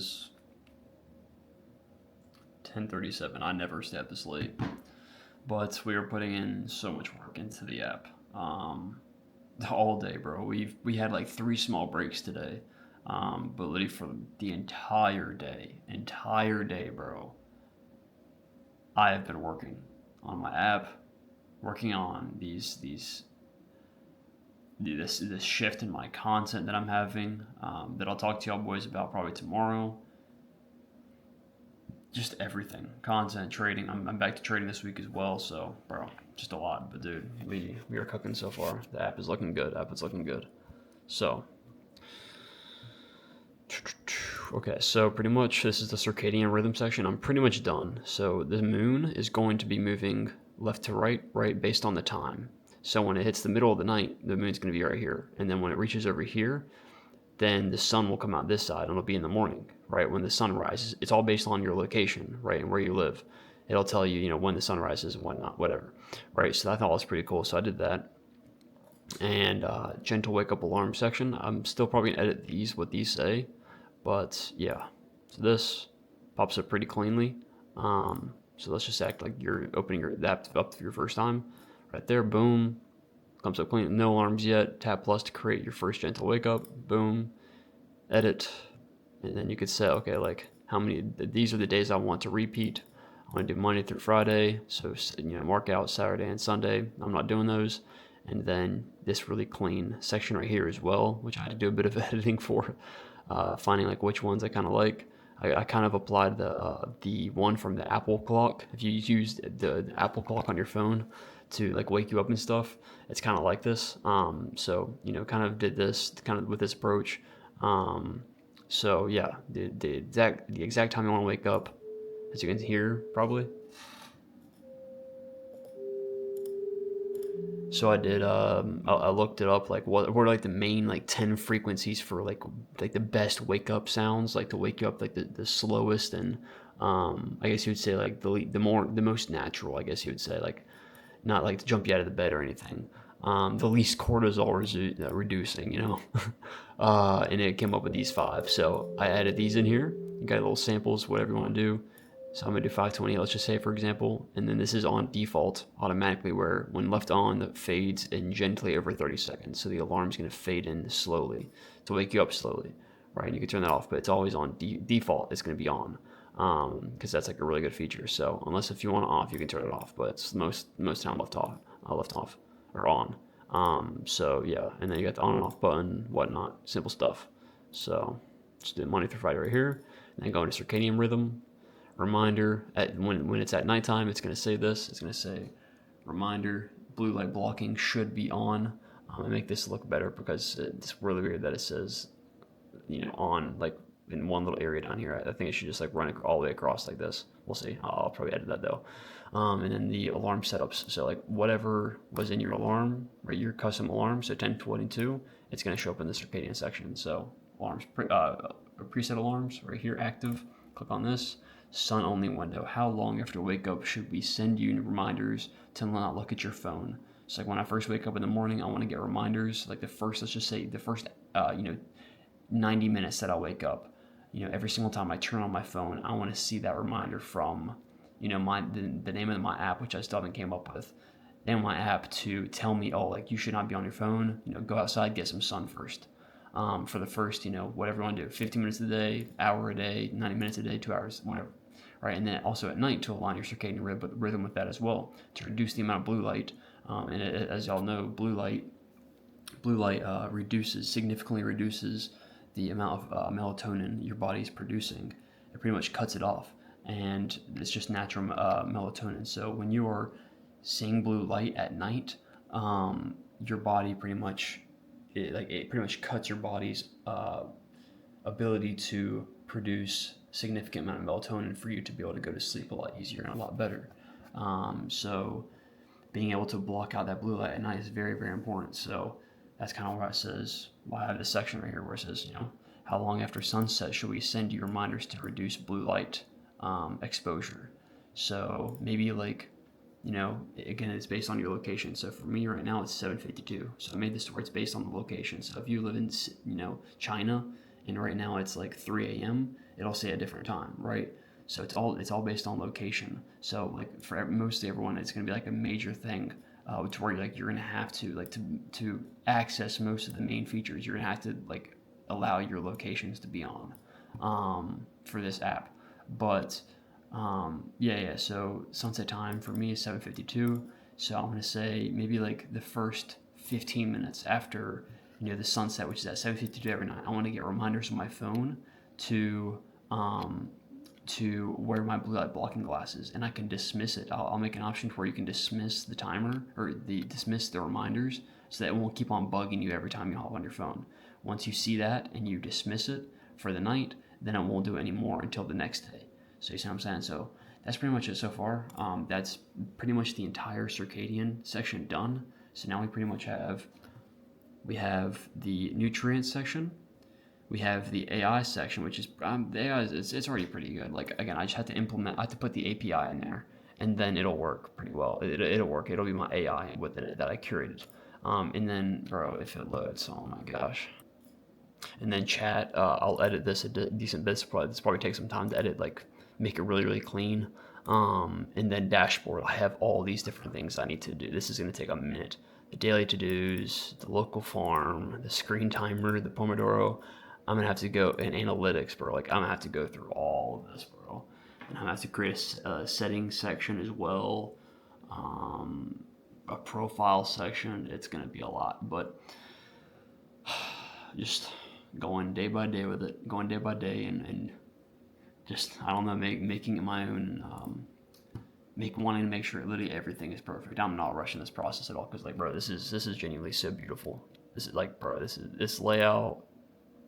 is 10:37. I never stay up this late, but we are putting in so much work into the app. All day, bro. We had like 3 small breaks today, but literally for the entire day, bro. I have been working on my app, working on this shift in my content that I'm having, that I'll talk to y'all boys about probably tomorrow. Just everything, content, trading. I'm back to trading this week as well, so bro, just a lot. But dude, we are cooking so far. The app is looking good. App is looking good. So okay, so pretty much this is the circadian rhythm section. I'm pretty much done. So the moon is going to be moving left to right based on the time. So when it hits the middle of the night, the moon's going to be right here. And then when it reaches over here, then the sun will come out this side and it'll be in the morning, right? When the sun rises. It's all based on your location, right? And where you live. It'll tell you, when the sun rises and whatnot, whatever, right? So I thought it was pretty cool. So I did that. And gentle wake up alarm section. I'm still probably going to edit what these say. But yeah, so this pops up pretty cleanly. So let's just act like you're opening your app up for your first time. Right there, boom, comes up clean. No alarms yet. Tap plus to create your first gentle wake up. Boom, edit, and then you could say, okay, like how many? These are the days I want to repeat. I want to do Monday through Friday. So mark out Saturday and Sunday. I'm not doing those. And then this really clean section right here as well, which I had to do a bit of editing for. Finding like which ones I kind of like. I kind of applied the one from the Apple clock. If you use the Apple clock on your phone to like wake you up and stuff, it's kind of like this. So kind of did this kind of with this approach. So yeah, the exact time you want to wake up, as you can hear probably. So I did. I looked it up. Like, what were like the main like 10 frequencies for like the best wake up sounds, like to wake you up like the slowest and I guess you would say like the most natural. I guess you would say like not like to jump you out of the bed or anything. The least cortisol reducing, and it came up with these 5. So I added these in here. You got little samples, whatever you want to do. So I'm gonna do 520, let's just say, for example, and then this is on default automatically, where when left on, it fades in gently over 30 seconds. So the alarm's gonna fade in slowly to wake you up slowly, right? And you can turn that off, but it's always on default. It's gonna be on, because that's like a really good feature. So unless if you want it off, you can turn it off, but it's most time left off or on. So yeah, and then you got the on and off button, whatnot, simple stuff. So just do Monday through Friday right here, and then go into circadian rhythm. Reminder when it's at nighttime, it's going to say this. It's going to say reminder, blue light blocking should be on. And make this look better because it's really weird that it says on like in one little area down here. I think it should just like run it all the way across like this. We'll see. I'll probably edit that though. And then the alarm setups. So like whatever was in your alarm, right, your custom alarm, so 1022, it's going to show up in the circadian section. So alarms, preset alarms right here, active. Click on this. Sun only window. How long after wake up should we send you reminders to not look at your phone? So like when I first wake up in the morning, I want to get reminders. Like let's just say the first 90 minutes that I wake up. Every single time I turn on my phone, I want to see that reminder from the name of my app, which I still haven't came up with. Name of my app to tell me, oh, like you should not be on your phone. Go outside, get some sun first. For the first, whatever you want to do, 15 minutes a day, hour a day, 90 minutes a day, 2 hours, whatever. Right, and then also at night to align your circadian rhythm with that as well, to reduce the amount of blue light. And as y'all know, blue light significantly reduces the amount of melatonin your body's producing. It pretty much cuts it off, and it's just natural melatonin. So when you are seeing blue light at night, your body pretty much cuts your body's ability to produce significant amount of melatonin for you to be able to go to sleep a lot easier and a lot better. So being able to block out that blue light at night is very, very important. So that's kind of why it says, I have this section right here where it says, how long after sunset should we send you reminders to reduce blue light exposure? So maybe like, again, it's based on your location. So for me right now, it's 7:52. So I made this to where it's based on the location. So if you live in, China, and right now it's like 3 a.m., it'll say a different time, right? So it's all based on location. So like for mostly everyone, it's gonna be like a major thing, to where like you're gonna have to like to access most of the main features. You're gonna have to like allow your locations to be on, for this app. But yeah. So sunset time for me is 7:52. So I'm gonna say maybe like the first 15 minutes after the sunset, which is at 7:52 every night. I want to get reminders on my phone to um, to wear my blue light blocking glasses, and I can dismiss it. I'll make an option where you can dismiss the timer or dismiss the reminders, so that it won't keep on bugging you every time you hop on your phone. Once you see that and you dismiss it for the night, then it won't do it anymore until the next day. So you see what I'm saying? So that's pretty much it so far. That's pretty much the entire circadian section done. So now we have the nutrients section. We have the AI section, which is the AI it's already pretty good. Like again, I just have to put the API in there, and then it'll work pretty well. It'll work. It'll be my AI within it that I curated. And then, bro, if it loads, oh my gosh. And then chat, I'll edit this a decent bit. This probably takes some time to edit, like make it really clean. And then dashboard, I have all these different things I need to do. This is going to take a minute. The daily to-dos, the local farm, the screen timer, the Pomodoro. I'm gonna have to go in analytics, bro. Like I'm gonna have to go through all of this, bro. And I'm gonna have to create a settings section as well, a profile section. It's gonna be a lot, but just going day by day with it, going day by day, and just I don't know, making it my own. Wanting to make sure literally everything is perfect. I'm not rushing this process at all because, like, bro, this is genuinely so beautiful. This is like, bro, this layout.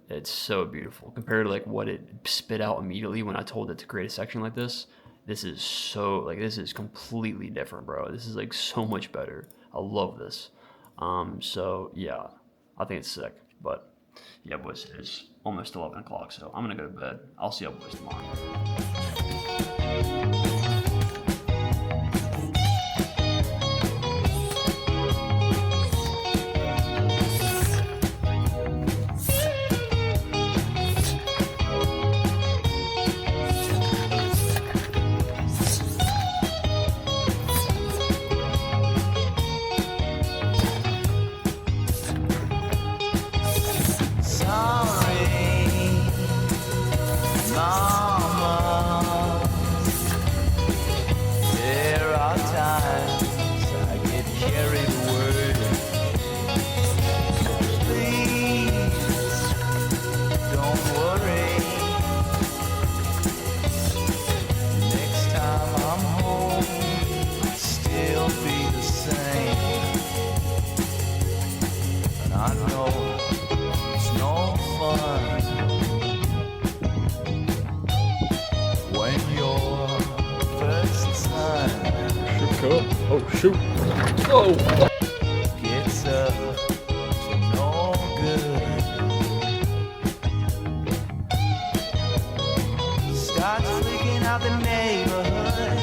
It's so beautiful compared to like what it spit out immediately when I told it to create a section like this. This is so like this is completely different, bro. This is like so much better. I love this. So yeah, I think it's sick. But yeah, boys, it's almost 11 o'clock, so I'm gonna go to bed. I'll see you boys tomorrow. Oh shoot! Oh! Gets up to no good. Starts freaking out the neighborhood.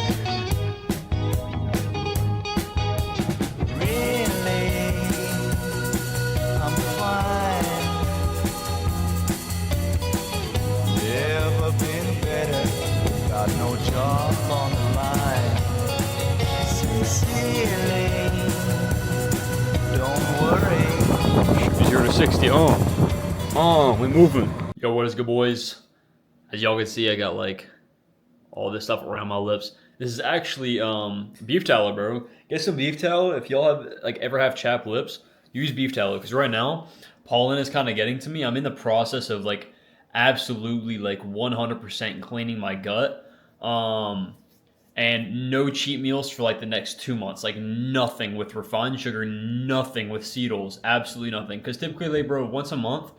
Really, I'm fine. Never been better. Got no job on the line. Don't worry. 0 to 60. We moving. Yo, what is good, boys? As y'all can see, I got like all this stuff around my lips. This is actually beef tallow, bro. Get some beef tallow. If y'all have like ever have chapped lips, use beef tallow because right now pollen is kind of getting to me. I'm in the process of like absolutely like 100% cleaning my gut. And no cheat meals for like the next 2 months. Like nothing with refined sugar, nothing with seed oils, absolutely nothing. Because typically, like, bro, once a month,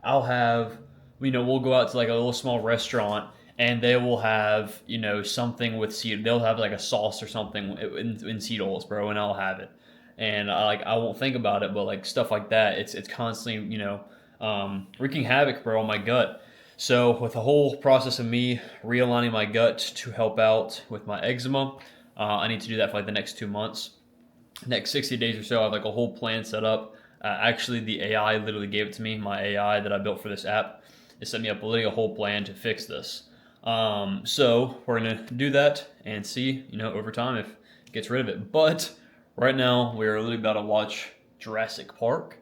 I'll have, we'll go out to like a little small restaurant and they will have, something with seed. They'll have like a sauce or something in seed oils, bro, and I'll have it. And I won't think about it, but like stuff like that, it's constantly, wreaking havoc, bro, on my gut. So with the whole process of me realigning my gut to help out with my eczema, I need to do that for like the next 2 months. Next 60 days or so, I have like a whole plan set up. Actually, the AI literally gave it to me. My AI that I built for this app is set me up literally a whole plan to fix this. So we're gonna do that and see, over time if it gets rid of it. But right now we're literally about to watch Jurassic Park.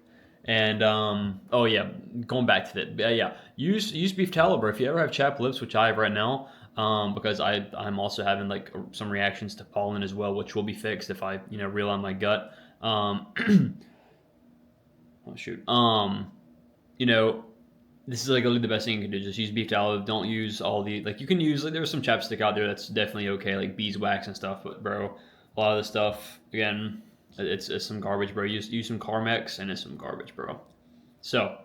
And oh yeah, going back to that, yeah, use beef tallow, bro. If you ever have chapped lips, which I have right now, because I'm also having like some reactions to pollen as well, which will be fixed if I reel on my gut. Oh shoot. You know, this is like literally the best thing you can do. Just use beef tallow. Don't use all the like. You can use like there's some chapstick out there that's definitely okay, like beeswax and stuff. But bro, a lot of the stuff again, it's some garbage, bro. Use some Carmex and it's some garbage, bro. So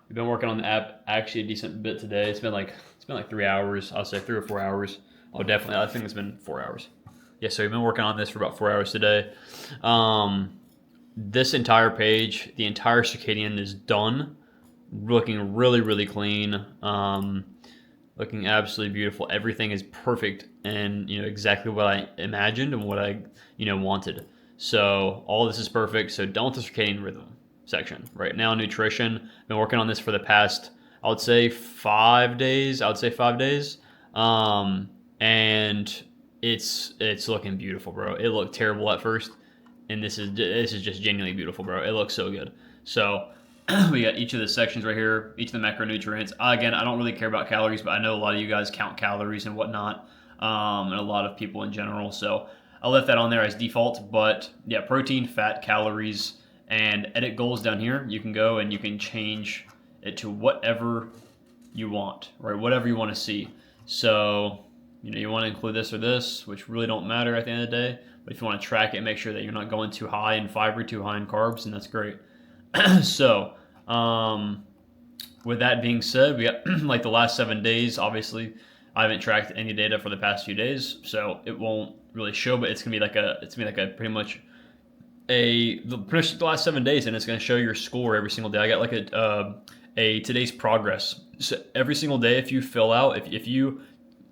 we've been working on the app actually a decent bit today. It's been like 3 hours. I'll say 3 or 4 hours. Oh, definitely. I think it's been 4 hours. Yeah, so we've been working on this for about 4 hours today. This entire page, the entire circadian is done, looking really, really clean, looking absolutely beautiful. Everything is perfect and exactly what I imagined and what I wanted. So all this is perfect. So done with the circadian rhythm section. Right now, nutrition. Been working on this for the past, I would say 5 days. And it's looking beautiful, bro. It looked terrible at first, and this is just genuinely beautiful, bro. It looks so good. So we got each of the sections right here, each of the macronutrients. Again, I don't really care about calories, but I know a lot of you guys count calories and whatnot, and a lot of people in general. So I left that on there as default. But yeah, protein, fat, calories, and edit goals down here. You can go and you can change it to whatever you want, right? Whatever you want to see. So you want to include this or this, which really don't matter at the end of the day. But if you want to track it, make sure that you're not going too high in fiber, too high in carbs, and that's great. So, with that being said, we got like the last 7 days. Obviously, I haven't tracked any data for the past few days, so it won't really show. But it's gonna be like a pretty much the last 7 days, and it's gonna show your score every single day. I got like a today's progress. So every single day, if you fill out, if you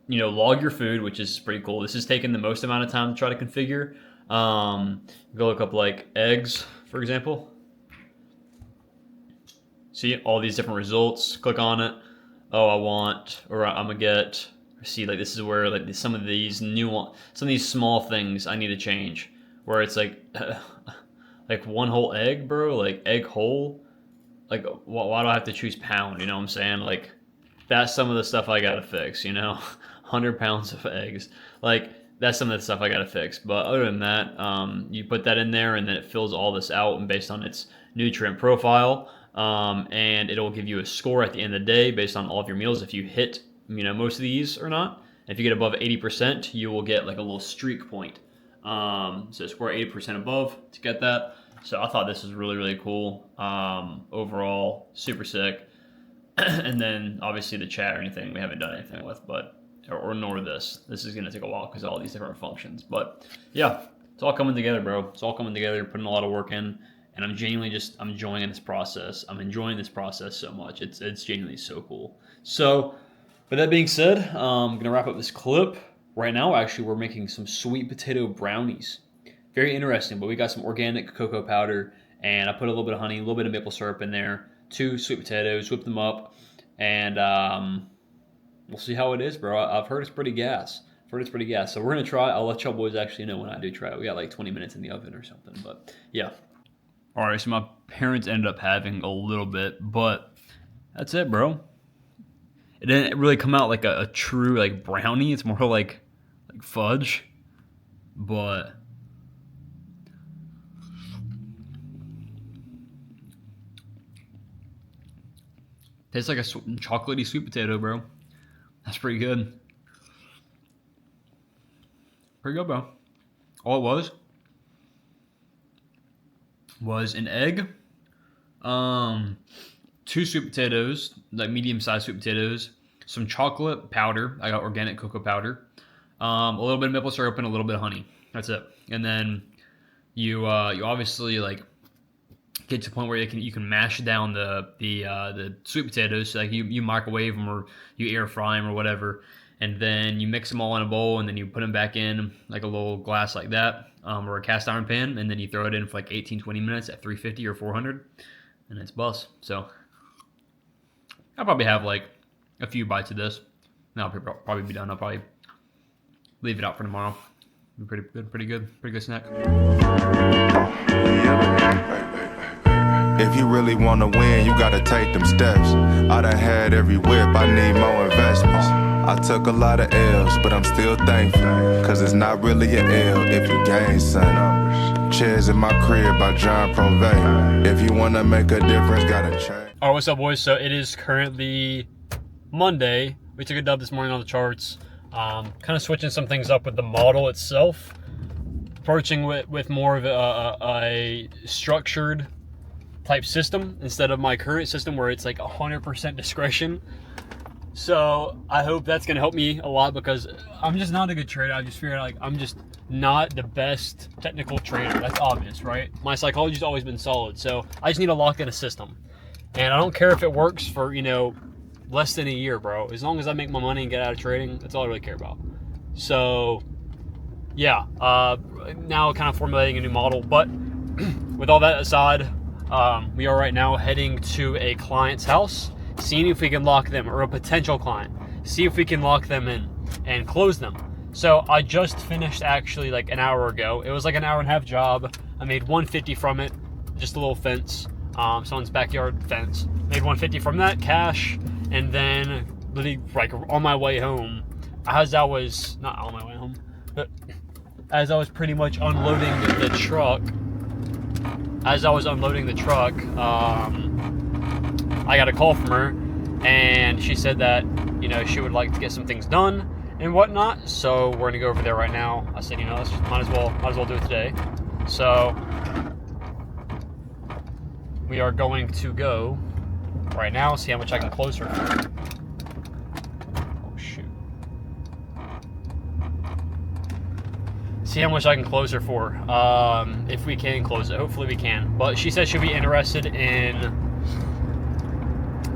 log your food, which is pretty cool. This is taking the most amount of time to try to configure. Go look up like eggs, for example. See all these different results. Click on it. Oh, I'm gonna get. See, like this is where like some of these small things I need to change. Where it's like, like one whole egg, bro. Like egg whole. Like why do I have to choose pound? You know what I'm saying? Like that's some of the stuff I gotta fix. 100 pounds of eggs. Like that's some of the stuff I gotta fix. But other than that, you put that in there, and then it fills all this out, and based on its nutrient profile, and it'll give you a score at the end of the day based on all of your meals. If you hit, most of these or not. If you get above 80%, you will get like a little streak point. So score 80% above to get that. So I thought this was really, really cool. Overall, super sick. And then obviously the chat or anything we haven't done anything with, but or nor this. This is gonna take a while because all these different functions. But yeah, it's all coming together, bro. It's all coming together. Putting a lot of work in, and I'm genuinely I'm enjoying this process. I'm enjoying this process so much. It's genuinely so cool. So, with that being said, I'm gonna wrap up this clip. Right now, actually, we're making some sweet potato brownies. Very interesting, but we got some organic cocoa powder, and I put a little bit of honey, a little bit of maple syrup in there. 2 sweet potatoes, whip them up, and we'll see how it is, bro. I've heard it's pretty gas. So we're gonna try. I'll let y'all boys actually know when I do try it. We got like 20 minutes in the oven or something, but yeah. All right, so my parents ended up having a little bit, but that's it, bro. It didn't really come out like a true like brownie. It's more like fudge, but tastes like a chocolatey sweet potato, bro. That's pretty good. Pretty good, bro. All it was an egg, 2 sweet potatoes, like medium-sized sweet potatoes, some chocolate powder. I got organic cocoa powder, a little bit of maple syrup, and a little bit of honey. That's it. And then you obviously like get to the point where you can mash down the sweet potatoes. So like you microwave them or you air fry them or whatever, and then you mix them all in a bowl, and then you put them back in like a little glass like that, or a cast iron pan, and then you throw it in for like 18-20 minutes at 350 or 400, and it's bust. So I'll probably have like a few bites of this. And I'll probably be done. I'll probably leave it out for tomorrow. Pretty good snack. If you really wanna win, you gotta take them steps. I done had every whip, I need more investments. I took a lot of L's, but I'm still thankful. Cause it's not really an L if you gain something. Chairs in my crib by John Provey. If you wanna make a difference, gotta change. Alright, what's up, boys? So it is currently Monday. We took a dub this morning on the charts. Kind of switching some things up with the model itself. Approaching with more of a structured type system instead of my current system where it's like 100% discretion. So I hope that's gonna help me a lot because I'm just not a good trader. I just figure like I'm just not the best technical trader. That's obvious, right? My psychology's always been solid, so I just need to lock in a system. And I don't care if it works for, you know, less than a year, bro. As long as I make my money and get out of trading, that's all I really care about. So yeah, now kind of formulating a new model. But with all that aside, we are right now heading to a client's house, seeing if we can lock them, or a potential client, see if we can lock them in and close them. So I just finished actually like an hour ago. It was like an hour and a half job. I made $150 from it, just a little fence, someone's backyard fence. Made $150 from that cash, and then literally like on my way home, as I was not on my way home, but as I was pretty much unloading the truck. As I was unloading the truck, I got a call from her, and she said that, you know, she would like to get some things done and whatnot. So we're gonna go over there right now. I said, you know, let's just might as well do it today. So we are going to go right now, see how much I can close her for. Oh shoot. See how much I can close her for. If we can close it. Hopefully we can. But she said she'll be interested in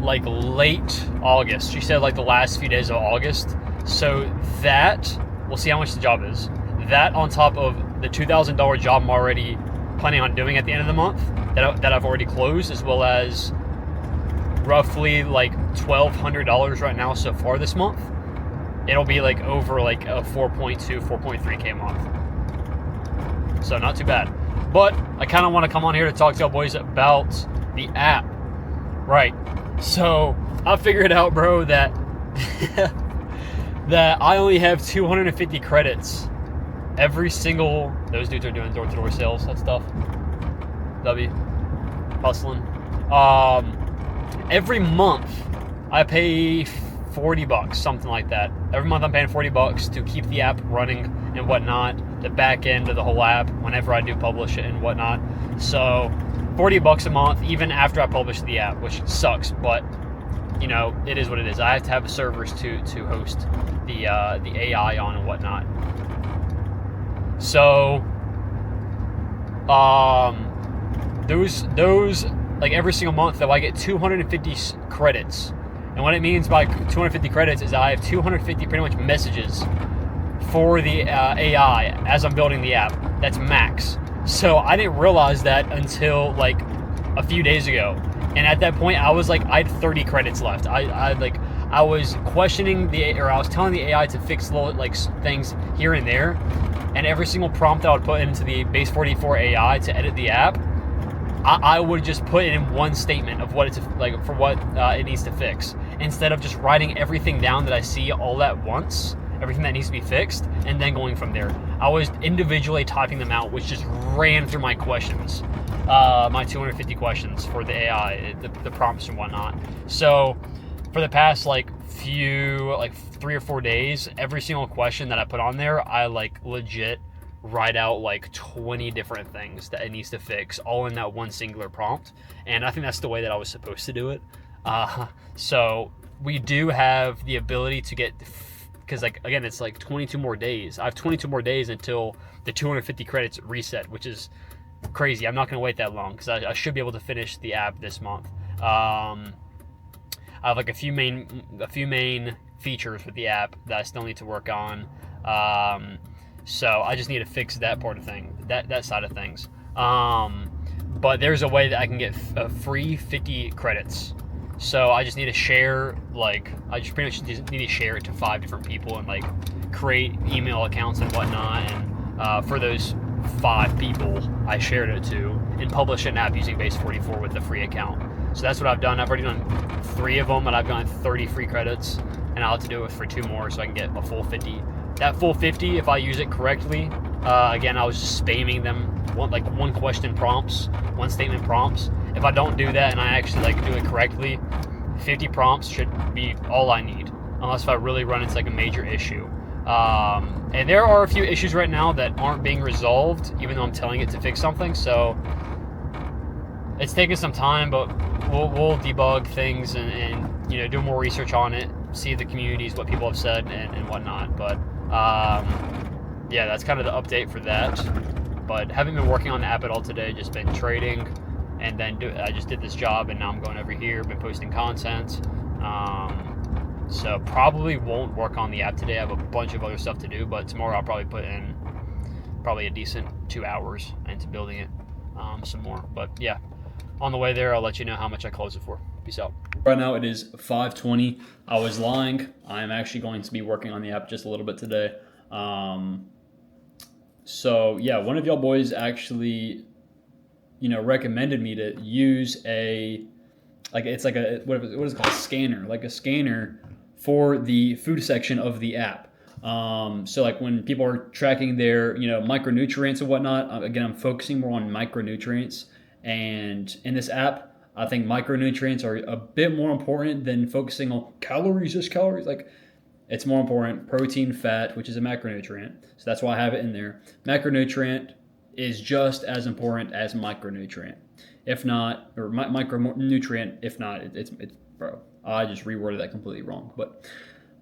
like late August. She said like the last few days of August. So that, we'll see how much the job is. That on top of the $2,000 job I'm already planning on doing at the end of the month that I've already closed, as well as roughly like $1,200 right now so far this month. It'll be like over like a 4.3K month. So not too bad. But I kind of want to come on here to talk to y'all boys about the app. Right. So I figured out, bro, that that I only have 250 credits. Every single, those dudes are doing door-to-door sales, that stuff. W. Hustling. Every month I pay $40, something like that. Every month I'm paying $40 to keep the app running and whatnot, the back end of the whole app whenever I do publish it and whatnot. So $40 a month, even after I publish the app, which sucks, but you know, it is what it is. I have to have servers to host the AI on and whatnot. So those like every single month though, I get 250 credits. And what it means by 250 credits is I have 250 pretty much messages for the AI as I'm building the app. That's max. So I didn't realize that until like a few days ago. And at that point, I was like, I had 30 credits left. I was questioning I was telling the AI to fix little like things here and there. And every single prompt I would put into the Base 44 AI to edit the app, I would just put it in one statement of what it's like for what it needs to fix, instead of just writing everything down that I see all at once, everything that needs to be fixed, and then going from there. I was individually typing them out, which just ran through my questions, my 250 questions for the AI, the prompts and whatnot. So for the past like 3 or 4 days, every single question that I put on there, I like legit write out like 20 different things that it needs to fix, all in that one singular prompt. And I think that's the way that I was supposed to do it. So we do have the ability to get, because like again, it's like 22 more days. I have 22 more days until the 250 credits reset, which is crazy. I'm not going to wait that long because I should be able to finish the app this month. I have like a few main features with the app that I still need to work on. So I just need to fix that part of that side of things. But there's a way that I can get a free 50 credits. So I just need to share, like, I just pretty much need to share it to 5 different people and like create email accounts and whatnot. And for those 5 people I shared it to, and publish an app using Base44 with the free account. So that's what I've done. I've already done 3 of them, and I've gotten 30 free credits, and I'll have to do it for 2 more so I can get a full 50. That full 50, if I use it correctly, again, I was just spamming them one question prompts, 1 statement prompts. If I don't do that and I actually like do it correctly, 50 prompts should be all I need, unless if I really run into like a major issue. And there are a few issues right now that aren't being resolved, even though I'm telling it to fix something. So it's taking some time, but we'll debug things and do more research on it, see the communities, what people have said and whatnot. But yeah, that's kind of the update for that. But haven't been working on the app at all today, just been trading, and then I just did this job, and now I'm going over here, been posting content. So probably won't work on the app today. I have a bunch of other stuff to do, but tomorrow I'll probably put in a decent 2 hours into building it some more. But yeah, on the way there, I'll let you know how much I close it for. Peace out. Right now it is 5:20. I was lying. I am actually going to be working on the app just a little bit today. So yeah, one of y'all boys actually, recommended me to use what is it called? Scanner, like a scanner for the food section of the app. So like when people are tracking their, micronutrients and whatnot, again, I'm focusing more on micronutrients. And in this app, I think micronutrients are a bit more important than focusing on calories, just calories. Like, it's more important. Protein, fat, which is a macronutrient. So that's why I have it in there. Macronutrient is just as important as micronutrient. If not, or micronutrient, if not, it's bro, I just reworded that completely wrong. But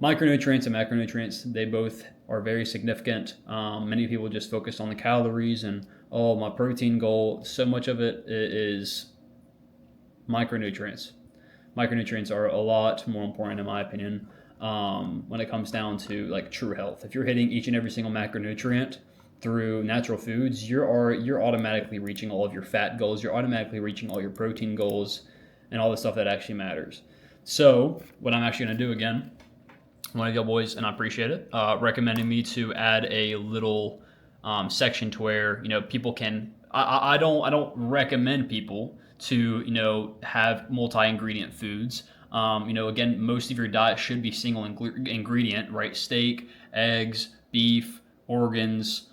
micronutrients and macronutrients, they both are very significant. Many people just focus on the calories and, my protein goal. So much of it is micronutrients. Micronutrients are a lot more important, in my opinion, when it comes down to like true health. If you're hitting each and every single macronutrient through natural foods, you're automatically reaching all of your fat goals. You're automatically reaching all your protein goals and all the stuff that actually matters. So what I'm actually going to do again, one of y'all boys, and I appreciate it, recommending me to add a little section to where people can. I don't recommend people to have multi-ingredient foods. Again, most of your diet should be single ingredient, right? Steak, eggs, beef, organs,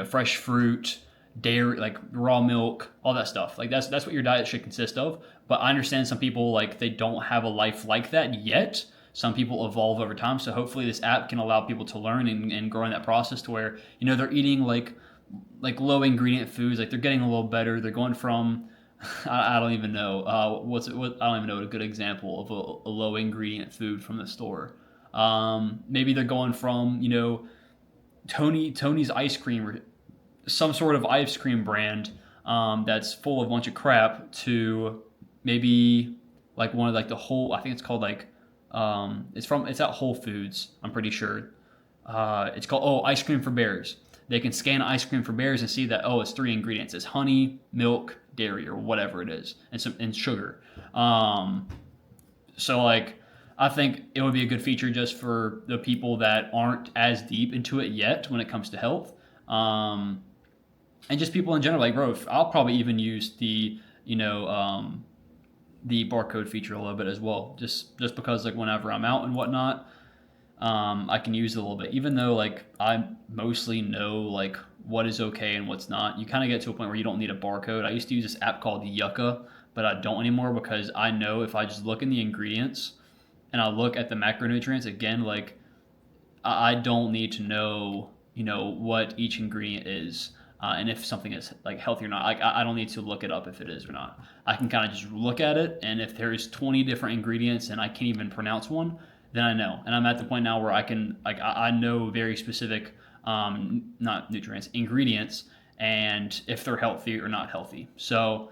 fresh fruit, dairy, like raw milk, all that stuff. Like that's what your diet should consist of. But I understand some people, like, they don't have a life like that yet. Some people evolve over time. So hopefully this app can allow people to learn and grow in that process to where, they're eating like low ingredient foods. Like they're getting a little better. They're going from, I don't even know I don't even know a good example of a low ingredient food from the store. Maybe they're going from Tony's ice cream or some sort of ice cream brand that's full of a bunch of crap to maybe like one of like the whole. I think it's called like it's at Whole Foods. I'm pretty sure. It's called Ice Cream for Bears. They can scan Ice Cream for Bears and see that it's 3 ingredients. It's honey, milk, dairy, or whatever it is, and sugar. So like I think it would be a good feature just for the people that aren't as deep into it yet when it comes to health, and just people in general. Like, bro, I'll probably even use the barcode feature a little bit as well, just because like whenever I'm out and whatnot. I can use it a little bit, even though like I mostly know like what is okay and what's not. You kind of get to a point where you don't need a barcode. I used to use this app called Yucca, but I don't anymore because I know if I just look in the ingredients and I look at the macronutrients again, like I don't need to know, what each ingredient is. And if something is like healthy or not. Like I don't need to look it up if it is or not. I can kind of just look at it, and if there's 20 different ingredients and I can't even pronounce one, then I know. And I'm at the point now where I can, like, I know very specific, not nutrients, ingredients, and if they're healthy or not healthy. So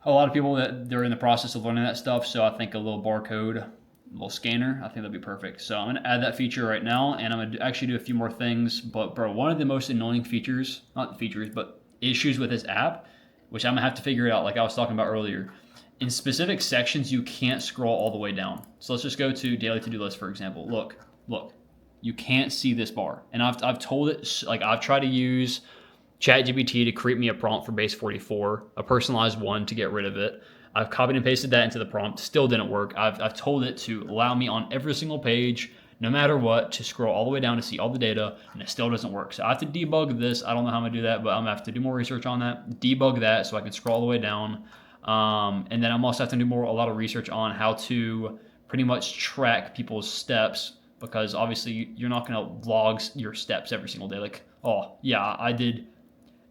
a lot of people that they're in the process of learning that stuff. So I think a little barcode, a little scanner, I think that'd be perfect. So I'm going to add that feature right now, and I'm going to actually do a few more things. But bro, one of the most annoying features, not features, but issues with this app, which I'm going to have to figure it out, like I was talking about earlier, in specific sections, you can't scroll all the way down. So let's just go to daily to-do list, for example. Look, you can't see this bar. And I've told it, like I've tried to use ChatGPT to create me a prompt for base 44, a personalized one to get rid of it. I've copied and pasted that into the prompt, still didn't work. I've told it to allow me on every single page, no matter what, to scroll all the way down to see all the data, and it still doesn't work. So I have to debug this. I don't know how I'm gonna do that, but I'm gonna have to do more research on that, debug that so I can scroll all the way down. And then I'm also have to do a lot of research on how to pretty much track people's steps, because obviously you're not gonna log your steps every single day. Like, oh yeah, I did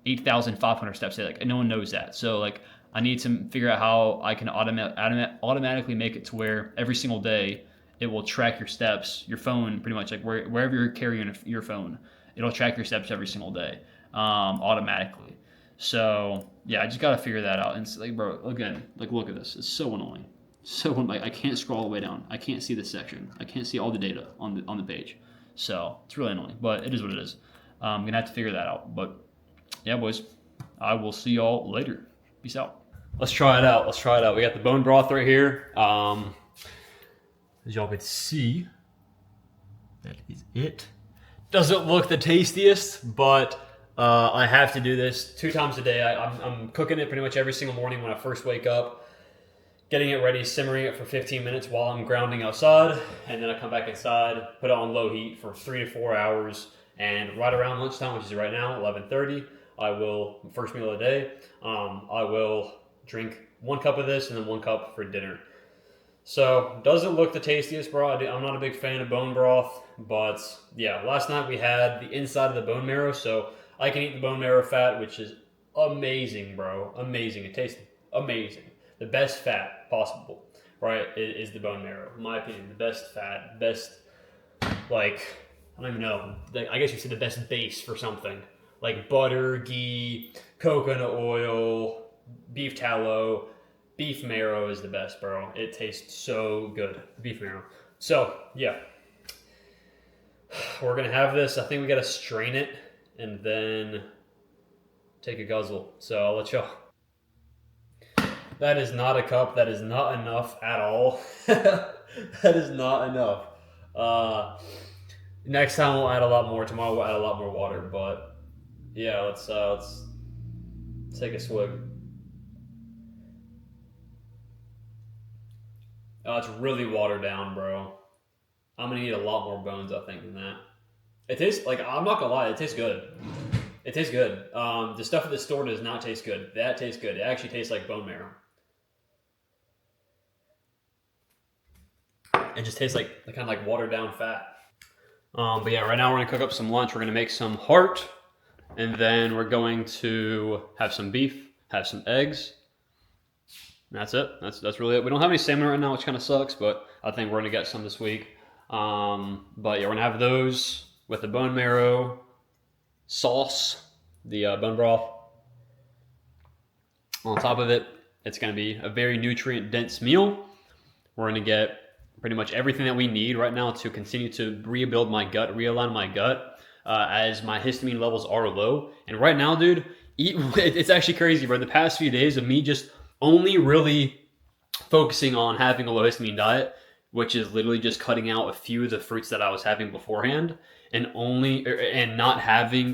8,500 steps today. Like no one knows that. So like I need to figure out how I can automatically make it to where every single day it will track your steps, your phone, pretty much like wherever you're carrying your phone, it'll track your steps every single day automatically. So yeah, I just got to figure that out. And it's like, bro, again, like look at this. It's so annoying. I can't scroll all the way down. I can't see this section. I can't see all the data on the page. So it's really annoying, but it is what it is. I'm going to have to figure that out. But yeah, boys, I will see y'all later. Peace out. Let's try it out. We got the bone broth right here. As y'all can see, that is it. Doesn't look the tastiest, but I have to do this 2 times a day. I'm cooking it pretty much every single morning when I first wake up, getting it ready, simmering it for 15 minutes while I'm grounding outside, and then I come back inside, put it on low heat for 3 to 4 hours, and right around lunchtime, which is right now, 11:30, I will, first meal of the day, I will drink 1 cup of this and then 1 cup for dinner. So, doesn't look the tastiest, bro. I'm not a big fan of bone broth, but yeah, last night we had the inside of the bone marrow, so I can eat the bone marrow fat, which is amazing, bro. Amazing. It tastes amazing. The best fat possible, right, is the bone marrow. In my opinion, the best fat, like, I don't even know. I guess you said the best base for something. Like butter, ghee, coconut oil, beef tallow. Beef marrow is the best, bro. It tastes so good, beef marrow. So, yeah. We're going to have this. I think we got to strain it and then take a guzzle. So, I'll let y'all. That is not a cup. That is not enough at all. That is not enough. Next time we'll add a lot more. Tomorrow we'll add a lot more water. But, yeah, let's take a swig. Oh, it's really watered down, bro. I'm gonna need a lot more bones, I think, than that. It tastes like, I'm not gonna lie, it tastes good. It tastes good. The stuff at the store does not taste good. That tastes good. It actually tastes like bone marrow. It just tastes like kind of like watered down fat. But yeah, right now we're gonna cook up some lunch. We're gonna make some heart, and then we're going to have some beef, have some eggs. That's it. That's really it. We don't have any salmon right now, which kind of sucks, but I think we're going to get some this week. But yeah, we're going to have those with the bone marrow sauce, the bone broth. On top of it, it's going to be a very nutrient-dense meal. We're going to get pretty much everything that we need right now to continue to rebuild my gut, realign my gut, as my histamine levels are low. And right now, dude, it's actually crazy, bro. The past few days of me just only really focusing on having a low histamine diet, which is literally just cutting out a few of the fruits that I was having beforehand, and not having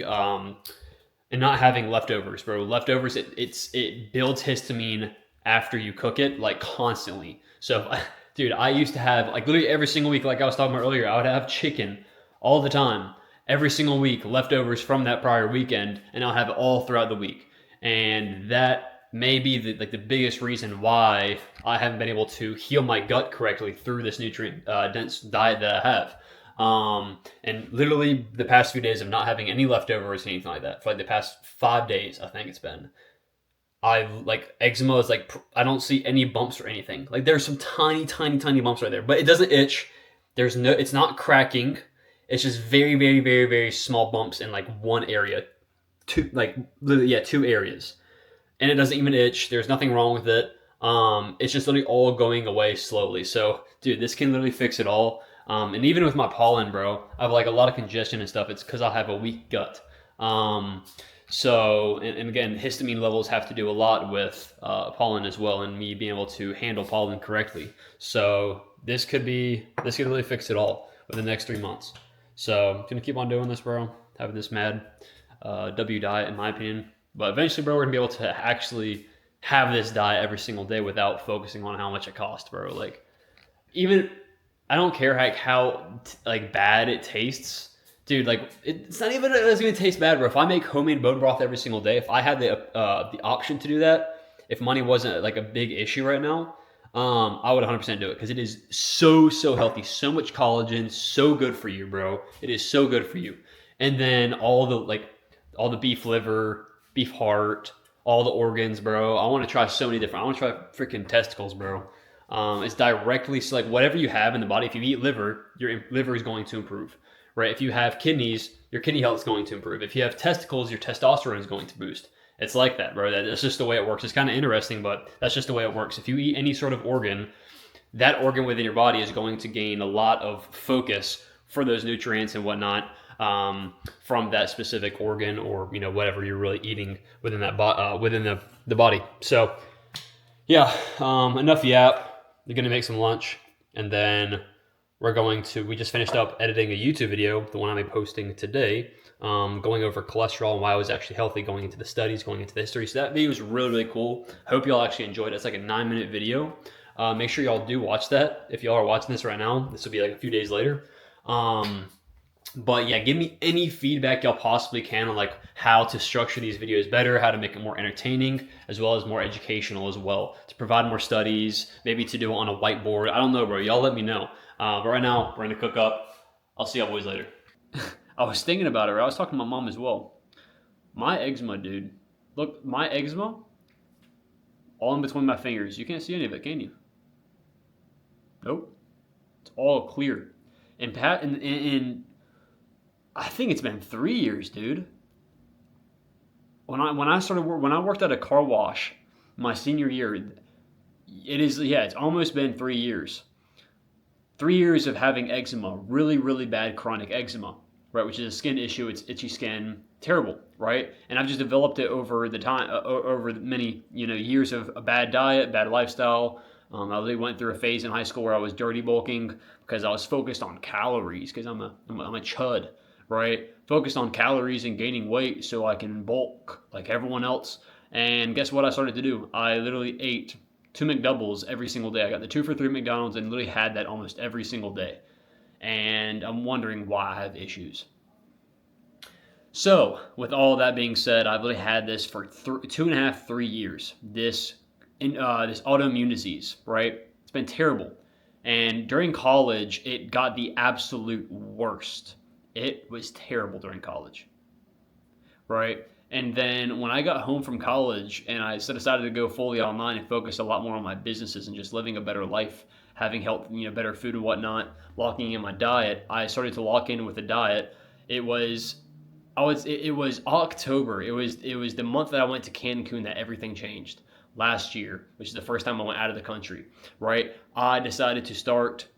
leftovers, bro. Leftovers, it builds histamine after you cook it, like constantly. So, dude, I used to have like literally every single week, like I was talking about earlier, I would have chicken all the time, every single week, leftovers from that prior weekend, and I'll have it all throughout the week, and that may be the biggest reason why I haven't been able to heal my gut correctly through this nutrient dense diet that I have. And literally the past few days of not having any leftovers or anything like that, for like the past 5 days, I think it's been, eczema is like, I don't see any bumps or anything. Like there's some tiny bumps right there, but it doesn't itch. It's not cracking. It's just very, very, very, very small bumps in like one area, 2 areas. And it doesn't even itch. There's nothing wrong with it. It's just literally all going away slowly. So, dude, this can literally fix it all. And even with my pollen, bro, I have like a lot of congestion and stuff. It's because I have a weak gut. So, and again, histamine levels have to do a lot with pollen as well, and me being able to handle pollen correctly. So this could really fix it all within the next 3 months. So I'm gonna keep on doing this, bro. Having this mad W diet, in my opinion. But eventually, bro, we're gonna be able to actually have this diet every single day without focusing on how much it costs, bro. Like, even I don't care how like bad it tastes. Dude, like it's not even it's gonna taste bad, bro. If I make homemade bone broth every single day, if I had the option to do that, if money wasn't like a big issue right now, I would 100% do it because it is so healthy, so much collagen, so good for you, bro. It is so good for you. And then all the beef liver, beef heart, all the organs, bro. I want to try so many different. I want to try freaking testicles, bro. It's directly so like whatever you have in the body. If you eat liver, your liver is going to improve. Right? If you have kidneys, your kidney health is going to improve. If you have testicles, your testosterone is going to boost. It's like that, bro. That's just the way it works. It's kind of interesting, but that's just the way it works. If you eat any sort of organ, that organ within your body is going to gain a lot of focus for those nutrients and whatnot from that specific organ or whatever you're really eating within that within the body. So yeah, enough yap. You're gonna make some lunch and then we just finished up editing a YouTube video, the one I'm posting today, going over cholesterol and why I was actually healthy, going into the studies, going into the history. So that video was really cool. Hope y'all actually enjoyed it. It's like a 9-minute video. Make sure y'all do watch that. If y'all are watching this right now, this will be like a few days later. But yeah, give me any feedback y'all possibly can on like how to structure these videos better, how to make it more entertaining, as well as more educational as well, to provide more studies, maybe to do it on a whiteboard. I don't know, bro. Y'all let me know. But right now, we're going to cook up. I'll see y'all boys later. I was thinking about it, right? I was talking to my mom as well. My eczema, dude. Look, my eczema, all in between my fingers. You can't see any of it, can you? Nope. It's all clear. And I think it's been 3 years, dude. When I worked at a car wash my senior year, it's almost been 3 years. 3 years of having eczema, really bad chronic eczema, right? Which is a skin issue. It's itchy skin, terrible, right? And I've just developed it over the time, over many years of a bad diet, bad lifestyle. I really went through a phase in high school where I was dirty bulking because I was focused on calories because I'm a chud, right? Focused on calories and gaining weight so I can bulk like everyone else. And guess what I started to do? I literally ate 2 McDoubles every single day. I got the 2 for $3 McDonald's and literally had that almost every single day. And I'm wondering why I have issues. So, with all that being said, I've really had this for 2.5, 3 years. This autoimmune disease, right? It's been terrible. And during college, it got the absolute worst. It was terrible during college, right? And then when I got home from college and I decided to go fully online and focus a lot more on my businesses and just living a better life, having health, better food and whatnot, locking in my diet, I started to lock in with the diet. It was October. It was the month that I went to Cancun that everything changed. Last year, which is the first time I went out of the country, right? I decided to start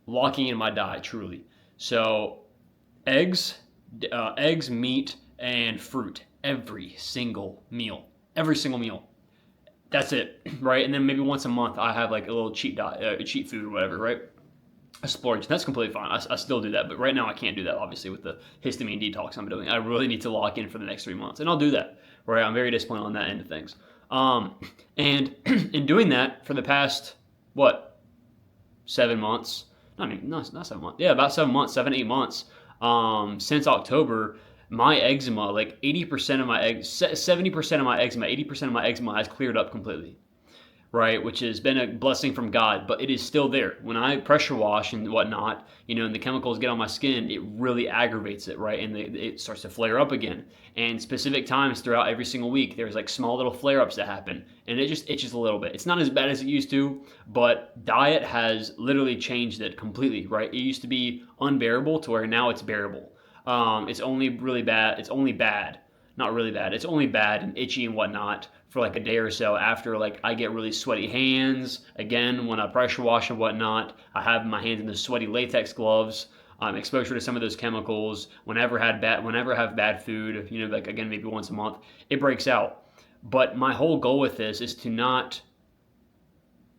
locking in my diet truly. So eggs, meat, and fruit. Every single meal. That's it, right? And then maybe once a month I have like a little cheat diet, cheat food or whatever, right? A splurge. That's completely fine. I still do that, but right now I can't do that, obviously, with the histamine detox I'm doing. I really need to lock in for the next 3 months, and I'll do that, right? I'm very disciplined on that end of things. And in doing that for the past, 7 months? Not 7 months. Yeah, about 7 months, 7, 8 months. Since October, my eczema, like 70% of my eczema, 80% of my eczema has cleared up completely, right? Which has been a blessing from God, but it is still there. When I pressure wash and whatnot, and the chemicals get on my skin, it really aggravates it, right? And it starts to flare up again. And specific times throughout every single week, there's like small little flare-ups that happen, and it just itches a little bit. It's not as bad as it used to, but diet has literally changed it completely, right? It used to be unbearable to where now it's bearable. It's only really bad. It's only bad. Not really bad. It's only bad and itchy and whatnot for like a day or so after like I get really sweaty hands. Again, when I pressure wash and whatnot, I have my hands in the sweaty latex gloves. exposure to some of those chemicals, whenever I have bad food, like again, maybe once a month, it breaks out. But my whole goal with this is to not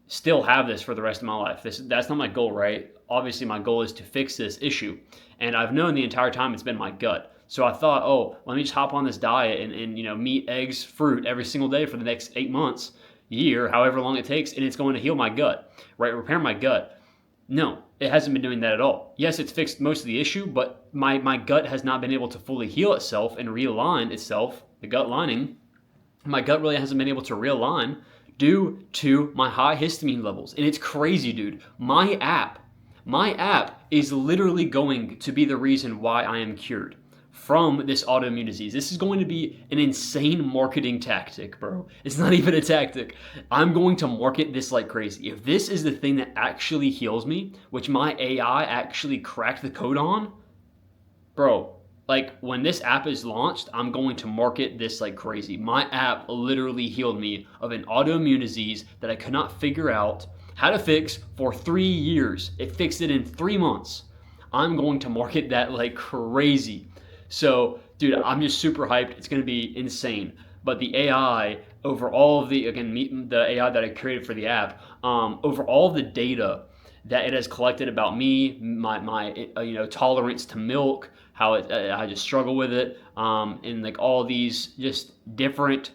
still have this for the rest of my life. That's not my goal, right? Obviously, my goal is to fix this issue. And I've known the entire time it's been my gut. So I thought, oh, let me just hop on this diet and meat, eggs, fruit every single day for the next 8 months, year, however long it takes, and it's going to heal my gut, right? Repair my gut. No, it hasn't been doing that at all. Yes, it's fixed most of the issue, but my gut has not been able to fully heal itself and realign itself, the gut lining. My gut really hasn't been able to realign due to my high histamine levels. And it's crazy, dude. My app is literally going to be the reason why I am cured from this autoimmune disease. This is going to be an insane marketing tactic, bro. It's not even a tactic. I'm going to market this like crazy. If this is the thing that actually heals me, which my AI actually cracked the code on, bro, like when this app is launched, I'm going to market this like crazy. My app literally healed me of an autoimmune disease that I could not figure out how to fix for 3 years. It fixed it in 3 months. I'm going to market that like crazy. So, dude, I'm just super hyped. It's going to be insane. But the AI over all of the AI that I created for the app, over all of the data that it has collected about me, my tolerance to milk, how I just struggle with it, and like all these just different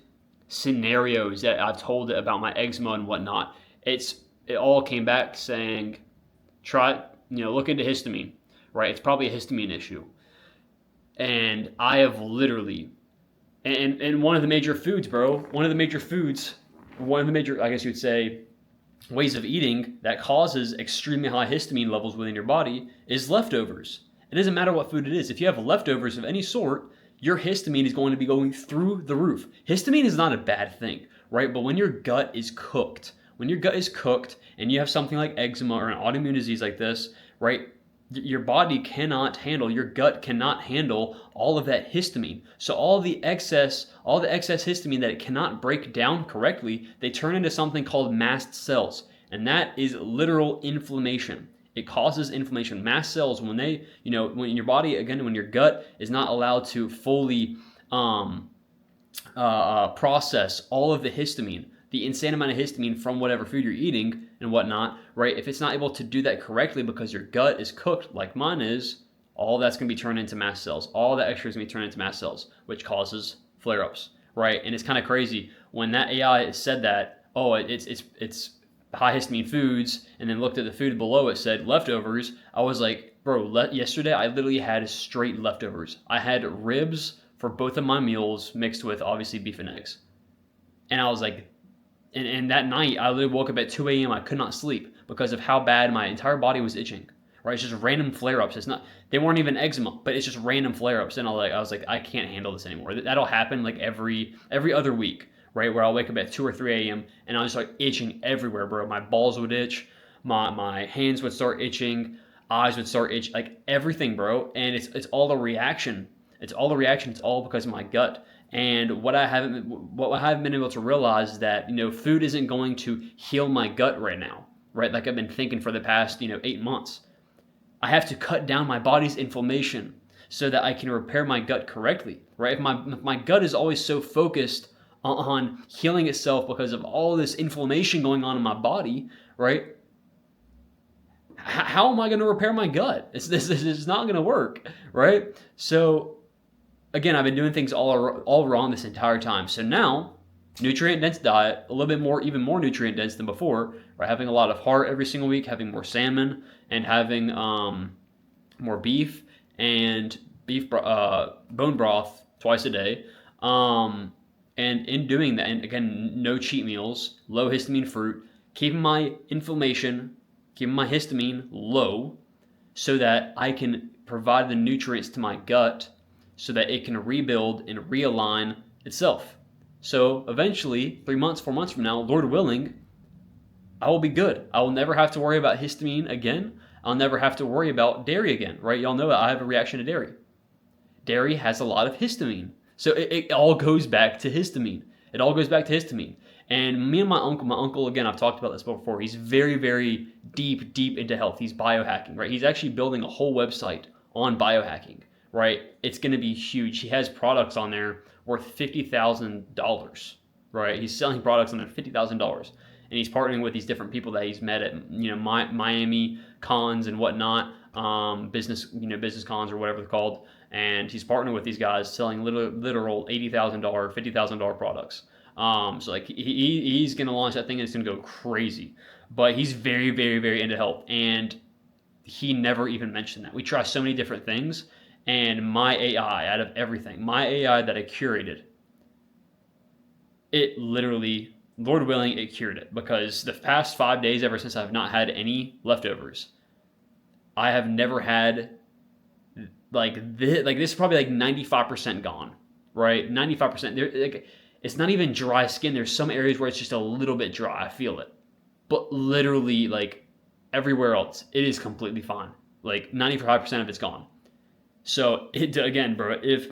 scenarios that I've told it about my eczema and whatnot. It all came back saying, look into histamine, right? It's probably a histamine issue. And I have literally, and one of the major foods, I guess you would say, ways of eating that causes extremely high histamine levels within your body is leftovers. It doesn't matter what food it is. If you have leftovers of any sort, your histamine is going to be going through the roof. Histamine is not a bad thing, right? But when your gut is cooked, and you have something like eczema or an autoimmune disease like this, right? Your body cannot handle, your gut cannot handle all of that histamine. So all the excess histamine that it cannot break down correctly, they turn into something called mast cells. And that is literal inflammation. It causes inflammation. Mast cells, when your body, again, when your gut is not allowed to fully process all of the histamine, the insane amount of histamine from whatever food you're eating and whatnot, right? If it's not able to do that correctly because your gut is cooked like mine is, all that's going to be turned into mast cells. All that extra is going to be turned into mast cells, which causes flare-ups, right? And it's kind of crazy when that AI said that, oh, it's high histamine foods, and then looked at the food below, it said leftovers. I was like, bro, yesterday I literally had straight leftovers. I had ribs for both of my meals mixed with obviously beef and eggs. And I was like, and that night, I literally woke up at 2 a.m. I could not sleep because of how bad my entire body was itching. Right? It's just random flare-ups. They weren't even eczema, but it's just random flare-ups. And I was like, I can't handle this anymore. That'll happen like every other week, right? Where I'll wake up at 2 or 3 a.m. and I'll just start itching everywhere, bro. My balls would itch, my hands would start itching, eyes would start itching, like everything, bro. And it's all a reaction. It's all because of my gut. And what I haven't been able to realize is that, food isn't going to heal my gut right now, right? Like I've been thinking for the past, 8 months. I have to cut down my body's inflammation so that I can repair my gut correctly, right? If my gut is always so focused on healing itself because of all this inflammation going on in my body, right? How am I going to repair my gut? This is not going to work, right? So again, I've been doing things all wrong this entire time. So now, nutrient-dense diet, a little bit more, even more nutrient-dense than before. Right? Having a lot of heart every single week, having more salmon, and having more beef and bone broth twice a day. And in doing that, and again, no cheat meals, low histamine fruit, keeping my inflammation, keeping my histamine low, so that I can provide the nutrients to my gut, so that it can rebuild and realign itself. So eventually, 3 months, 4 months from now, Lord willing, I will be good. I will never have to worry about histamine again. I'll never have to worry about dairy again, right? Y'all know that I have a reaction to dairy. Dairy has a lot of histamine. So it all goes back to histamine. And me and my uncle, again, I've talked about this before, he's very, very deep into health. He's biohacking, right? He's actually building a whole website on biohacking, right? It's going to be huge. He has products on there worth $50,000, right? He's selling products on there $50,000, and he's partnering with these different people that he's met at Miami cons and whatnot, business cons or whatever they're called, and he's partnering with these guys selling literal $80,000, $50,000 products. So like he's gonna launch that thing and it's gonna go crazy. But he's very, very, very into health, and he never even mentioned that. We try so many different things, and my AI, out of everything, my AI that I curated, it literally, Lord willing, it cured it, because the past 5 days, ever since I've not had any leftovers, I have never had like this. Like this is probably like 95% gone, right? 95%. Like, it's not even dry skin. There's some areas where it's just a little bit dry. I feel it. But literally, like, everywhere else, it is completely fine. Like, 95% of it's gone. So, again, bro, if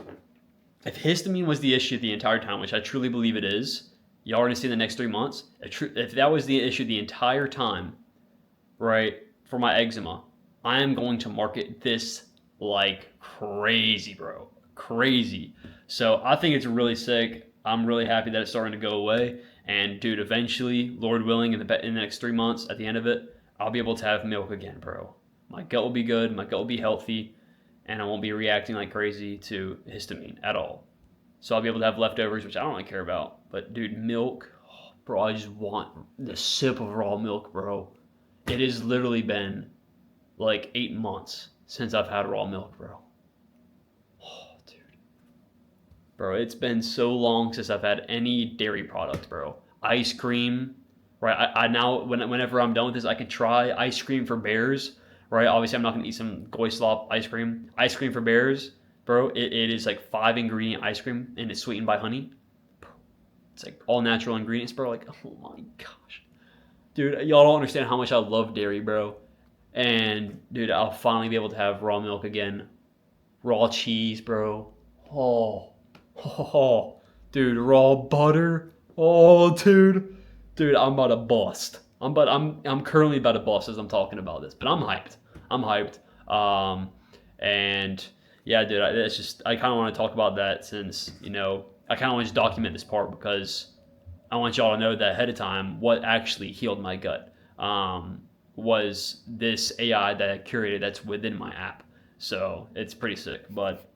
histamine was the issue the entire time, which I truly believe it is, y'all are going to see in the next 3 months, if that was the issue the entire time, right, for my eczema, I am going to market this like crazy, bro. Crazy. So, I think it's really sick. I'm really happy that it's starting to go away. And, dude, eventually, Lord willing, in the next 3 months, at the end of it, I'll be able to have milk again, bro. My gut will be good. My gut will be healthy. And I won't be reacting like crazy to histamine at all. So I'll be able to have leftovers, which I don't really care about. But, dude, milk, bro, I just want the sip of raw milk, bro. It has literally been like 8 months since I've had raw milk, bro. Bro, it's been so long since I've had any dairy product, bro. Ice cream, right? I now, whenever I'm done with this, I can try ice cream for bears, right? Obviously, I'm not going to eat some Goyslop ice cream. Ice cream for bears, bro, it is like 5-ingredient ice cream, and it's sweetened by honey. It's like all natural ingredients, bro. Like, oh my gosh. Dude, y'all don't understand how much I love dairy, bro. And, dude, I'll finally be able to have raw milk again. Raw cheese, bro. Oh, dude, raw butter. Oh, dude, I'm about to bust. I'm currently about to bust as I'm talking about this, but I'm hyped. And yeah, dude, I kind of want to talk about that, since I kind of want to just document this part, because I want y'all to know that ahead of time what actually healed my gut was this AI that I curated that's within my app. So it's pretty sick, but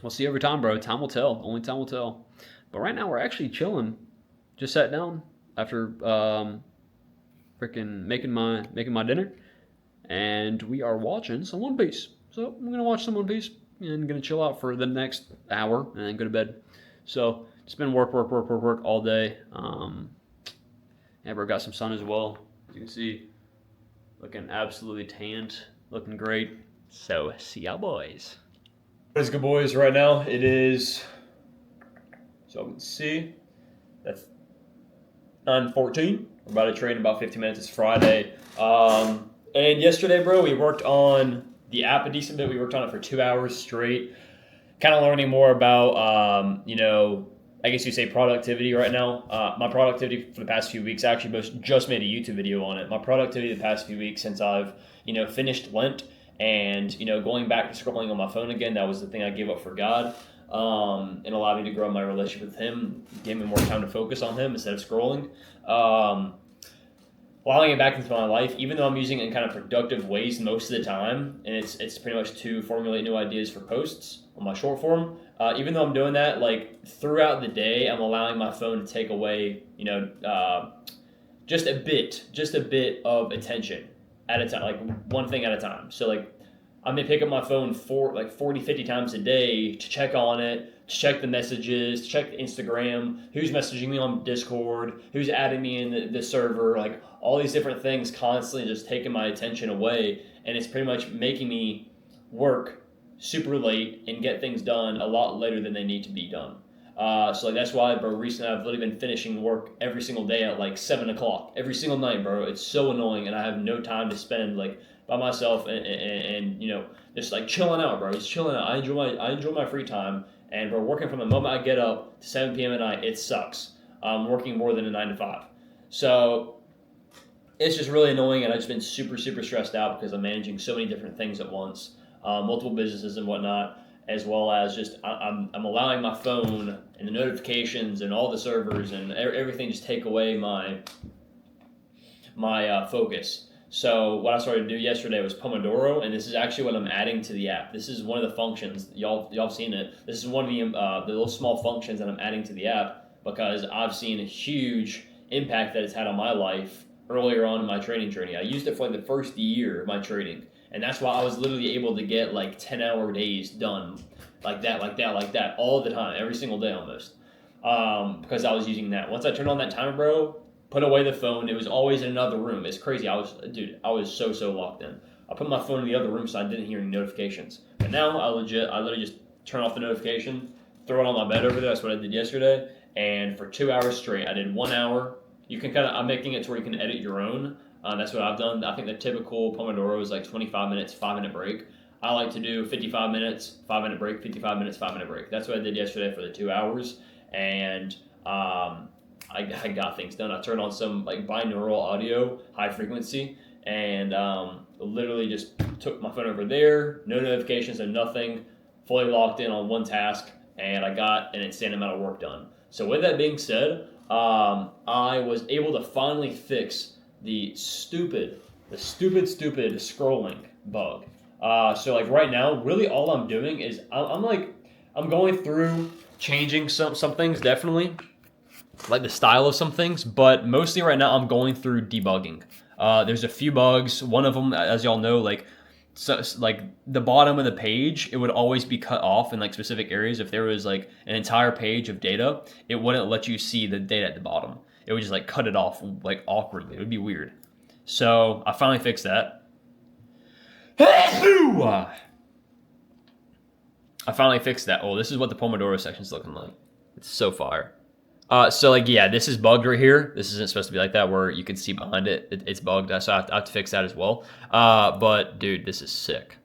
we'll see over time, bro. Time will tell. Only time will tell. But right now, we're actually chilling. Just sat down after freaking making my dinner, and we are watching some One Piece. So I'm gonna watch some One Piece and gonna chill out for the next hour and then go to bed. So just been work all day. Yeah, bro, got some sun as well. As you can see, looking absolutely tanned, looking great. So see y'all, boys. What is good, boys? Right now it is, so you can see, that's 9:14. We're about to train in about 15 minutes. It's Friday. And yesterday, bro, we worked on the app a decent bit. We worked on it for 2 hours straight, kind of learning more about, I guess you say productivity right now. My productivity for the past few weeks, I actually just made a YouTube video on it. My productivity the past few weeks since I've, finished Lent, and going back to scrolling on my phone again, that was the thing I gave up for God, and allowed me to grow my relationship with Him, gave me more time to focus on Him instead of scrolling, allowing it back into my life, even though I'm using it in kind of productive ways most of the time, and it's pretty much to formulate new ideas for posts on my short form. Even though I'm doing that, like throughout the day, I'm allowing my phone to take away, just a bit of attention at a time, like one thing at a time. So like I may pick up my phone 40, 50 times a day to check on it, to check the messages, to check the Instagram, who's messaging me on Discord, who's adding me in the server, like all these different things constantly just taking my attention away. And it's pretty much making me work super late and get things done a lot later than they need to be done. So that's why, bro, recently I've literally been finishing work every single day at like 7 o'clock every single night, bro. It's so annoying, and I have no time to spend like by myself and just like chilling out, bro. Just chilling out. I enjoy my free time, and bro, working from the moment I get up to 7 p.m. at night, it sucks. Working more than a 9 to 5. So it's just really annoying, and I've just been super, super stressed out because I'm managing so many different things at once, multiple businesses and whatnot, as well as just I'm allowing my phone and the notifications and all the servers and everything just take away my focus. So what I started to do yesterday was Pomodoro, and this is actually what I'm adding to the app. This is one of the functions, y'all seen it. This is one of the little small functions that I'm adding to the app because I've seen a huge impact that it's had on my life earlier on in my trading journey. I used it for like the first year of my trading, and that's why I was literally able to get like 10-hour days done like that, all the time, every single day almost, because I was using that. Once I turned on that timer, bro, put away the phone. It was always in another room. It's crazy. I was so locked in. I put my phone in the other room so I didn't hear any notifications. And now I literally just turn off the notification, throw it on my bed over there. That's what I did yesterday. And for 2 hours straight, I did 1 hour. You can I'm making it to where you can edit your own. That's what I've done. I think the typical Pomodoro is like 25 minutes, 5-minute break. I like to do 55 minutes, 5-minute break, 55 minutes, 5-minute break. That's what I did yesterday for the 2 hours. And, I got things done. I turned on some like binaural audio, high frequency, and literally just took my phone over there, no notifications and nothing, fully locked in on one task, and I got an insane amount of work done. So with that being said, I was able to finally fix the stupid scrolling bug. So like right now, really all I'm doing is I'm going through changing some things definitely, like the style of some things, but mostly right now I'm going through debugging. There's a few bugs. One of them, as y'all know, like the bottom of the page, it would always be cut off in like specific areas. If there was like an entire page of data, it wouldn't let you see the data at the bottom. It would just like cut it off like awkwardly. It would be weird. So I finally fixed that. I finally fixed that. Oh, this is what the Pomodoro section's looking like. It's so fire. So like, yeah, this is bugged right here. This isn't supposed to be like that where you can see behind it. It's bugged. So I have to fix that as well. But dude, this is sick.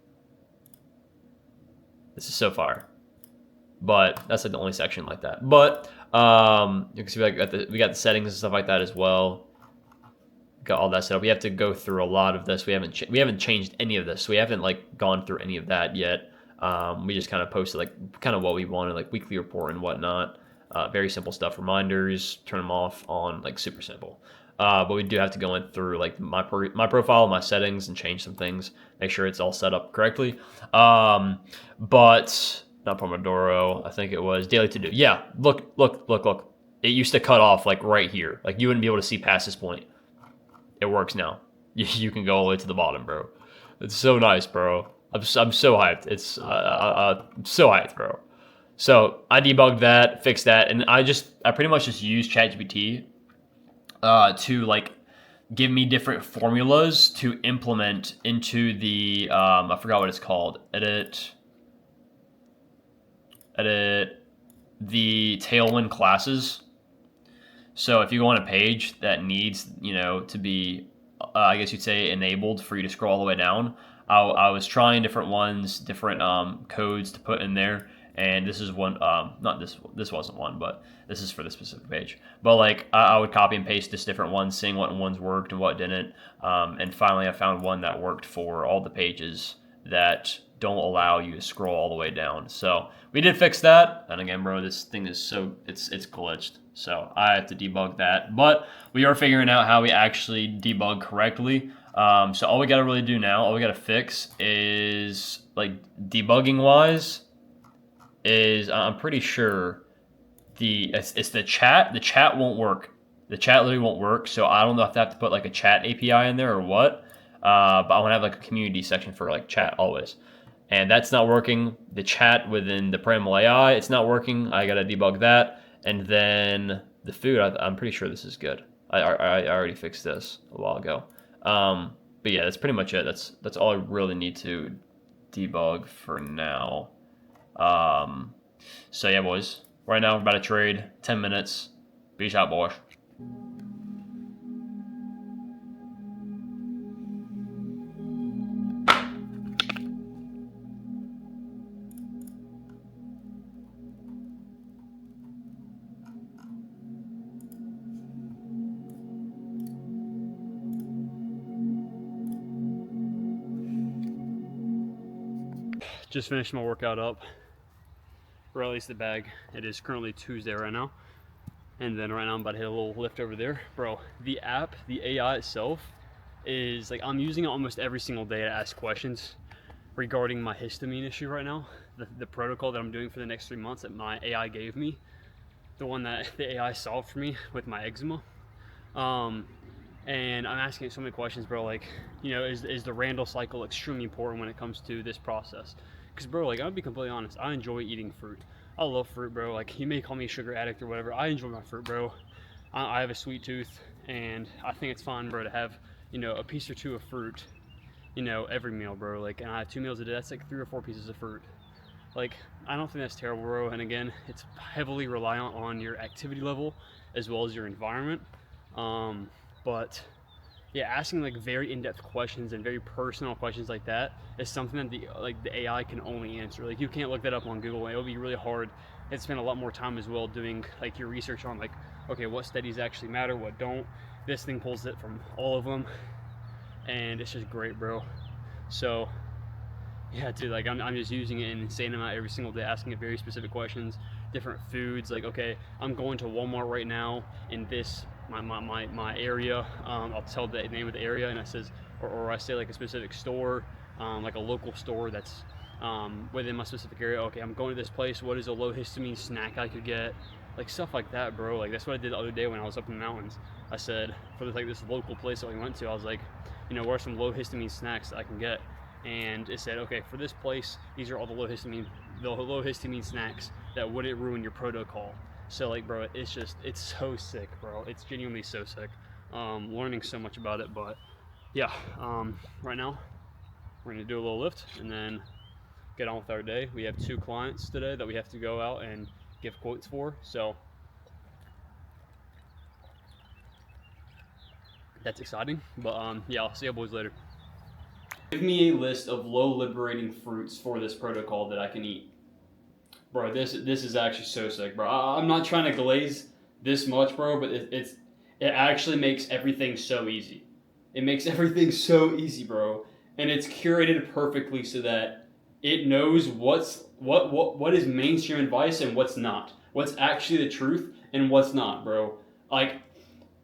This is so fire. But that's like the only section like that. But you can see we got the settings and stuff like that as well. Got all that set up. We have to go through a lot of this. We haven't changed any of this. So we haven't like gone through any of that yet. We just kind of posted like kind of what we wanted, like weekly report and whatnot. Very simple stuff. Reminders, turn them off, on, like super simple. But we do have to go in through like my profile, my settings, and change some things. Make sure it's all set up correctly. But not Pomodoro. I think it was Daily To Do. Yeah, look. It used to cut off like right here. Like you wouldn't be able to see past this point. It works now. You can go all the way to the bottom, bro. It's so nice, bro. I'm so hyped. It's I'm so hyped, bro. So I debugged that, fixed that, and I pretty much just used ChatGPT to like give me different formulas to implement into the I forgot what it's called. Edit the Tailwind classes. So if you go on a page that needs, to be, I guess you'd say, enabled for you to scroll all the way down, I was trying different ones, different codes to put in there. And this is one, not this wasn't one, but this is for the specific page. But like I would copy and paste just different ones, seeing what ones worked and what didn't. And finally I found one that worked for all the pages that don't allow you to scroll all the way down. So we did fix that. And again, bro, this thing is it's glitched. So I have to debug that. But we are figuring out how we actually debug correctly. So all we got to really do now, all we got to fix is like debugging wise, is I'm pretty sure it's the chat. The chat won't work. The chat literally won't work. So I don't know if I have to put like a chat API in there or what. But I want to have like a community section for like chat always. And that's not working. The chat within the Primal AI, it's not working. I got to debug that. And then the food, I'm pretty sure this is good. I already fixed this a while ago. But yeah, that's pretty much it. That's all I really need to debug for now. So yeah, boys. Right now we're about to trade 10 minutes. Peace out, boys. just finished my workout up, or at least the bag. It is currently Tuesday right now. And then right now I'm about to hit a little lift over there. Bro, the app, the AI itself is like, I'm using it almost every single day to ask questions regarding my histamine issue right now. The protocol that I'm doing for the next 3 months that my AI gave me, the one that the AI solved for me with my eczema. And I'm asking it so many questions, bro, like, you know, is the Randall cycle extremely important when it comes to this process? Because, bro, like, I'm gonna be completely honest, I enjoy eating fruit. I love fruit, bro. Like, you may call me a sugar addict or whatever, I enjoy my fruit, bro. I have a sweet tooth, and I think it's fun, bro, to have, you know, a piece or two of fruit, you know, every meal, bro. Like, and I have 2 meals a day, that's like 3 or 4 pieces of fruit. Like, I don't think that's terrible, bro. And again, it's heavily reliant on your activity level as well as your environment. But yeah, asking like very in-depth questions and very personal questions like that is something that the AI can only answer. Like, you can't look that up on Google. It'll be really hard. And spend a lot more time as well doing like your research on like, okay, what studies actually matter, what don't. This thing pulls it from all of them, and it's just great, bro. So yeah, dude, like I'm just using it an insane amount every single day, asking it very specific questions, different foods. Like, okay, I'm going to Walmart right now in this my area. I'll tell the name of the area, and I says, or I say like a specific store, like a local store that's within my specific area. Okay, I'm going to this place. What is a low histamine snack I could get? Like stuff like that, bro. Like that's what I did the other day when I was up in the mountains. I said for this local place that we went to, I was like, you know, what are some low histamine snacks that I can get? And it said, okay, for this place, these are all the low histamine snacks that wouldn't ruin your protocol. So like, bro, it's so sick, bro. It's genuinely so sick. Learning so much about it, but yeah, right now we're gonna do a little lift and then get on with our day. We have 2 clients today that we have to go out and give quotes for, so that's exciting. But yeah, I'll see you boys later. Give me a list of low liberating fruits for this protocol that I can eat. Bro, this is actually so sick, bro. I'm not trying to glaze this much, bro, but it actually makes everything so easy. It makes everything so easy, bro. And it's curated perfectly so that it knows what is mainstream advice and what's not. What's actually the truth and what's not, bro. Like,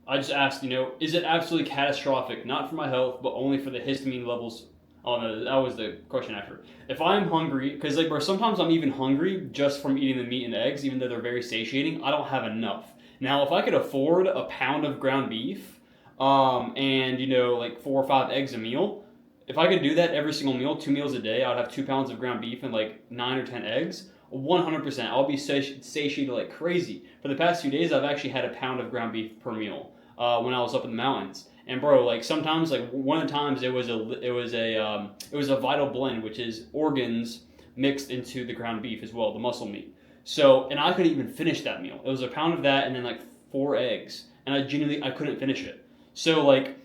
I just asked, you know, is it absolutely catastrophic, not for my health, but only for the histamine levels? Oh no, that was the question after. If I'm hungry, because like, bro, sometimes I'm even hungry just from eating the meat and eggs, even though they're very satiating, I don't have enough. Now, if I could afford a pound of ground beef, and you know, like 4 or 5 eggs a meal, if I could do that every single meal, 2 meals a day, I would have 2 pounds of ground beef and like 9 or 10 eggs. 100%, I'll be satiated like crazy. For the past few days, I've actually had a pound of ground beef per meal when I was up in the mountains. And bro, like sometimes, like one of the times, it was a vital blend, which is organs mixed into the ground beef as well, the muscle meat. So, and I couldn't even finish that meal. It was a pound of that and then like 4 eggs, and I couldn't finish it. So like,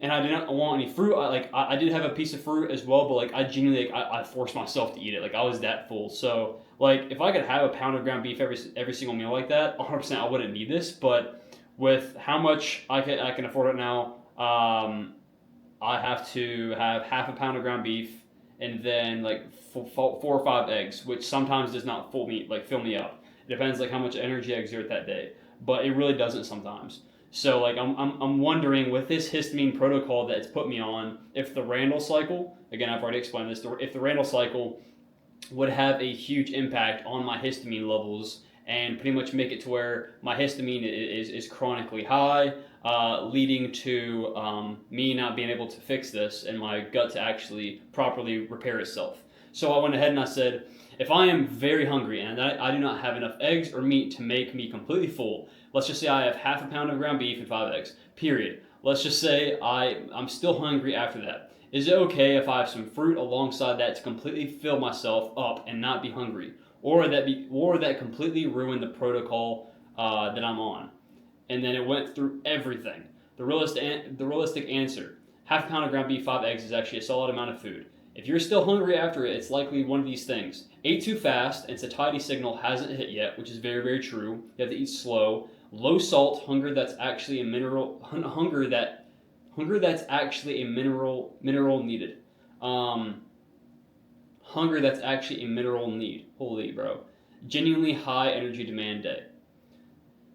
and I didn't want any fruit. I did have a piece of fruit as well, but like I genuinely, I forced myself to eat it. Like I was that full. So like, if I could have a pound of ground beef every single meal like that, 100% I wouldn't need this. But with how much I can afford it now, I have to have half a pound of ground beef and then like 4 or 5 eggs, which sometimes does not fill me up. It depends like how much energy I exert that day, but it really doesn't sometimes. So like I'm wondering with this histamine protocol that it's put me on, if the Randall cycle, again I've already explained this, if the Randall cycle would have a huge impact on my histamine levels and pretty much make it to where my histamine is chronically high, leading to me not being able to fix this and my gut to actually properly repair itself. So I went ahead and I said, if I am very hungry and I do not have enough eggs or meat to make me completely full, let's just say I have half a pound of ground beef and 5 eggs, period. Let's just say I'm still hungry after that. Is it okay if I have some fruit alongside that to completely fill myself up and not be hungry? Or would that completely ruin the protocol that I'm on? And then it went through everything. The realistic answer, half a pound of ground beef, 5 eggs is actually a solid amount of food. If you're still hungry after it, it's likely one of these things. Ate too fast, and satiety signal hasn't hit yet, which is very, very true. You have to eat slow. Low salt, hunger that's actually a mineral needed. hunger that's actually a mineral need. Holy bro. Genuinely high energy demand day.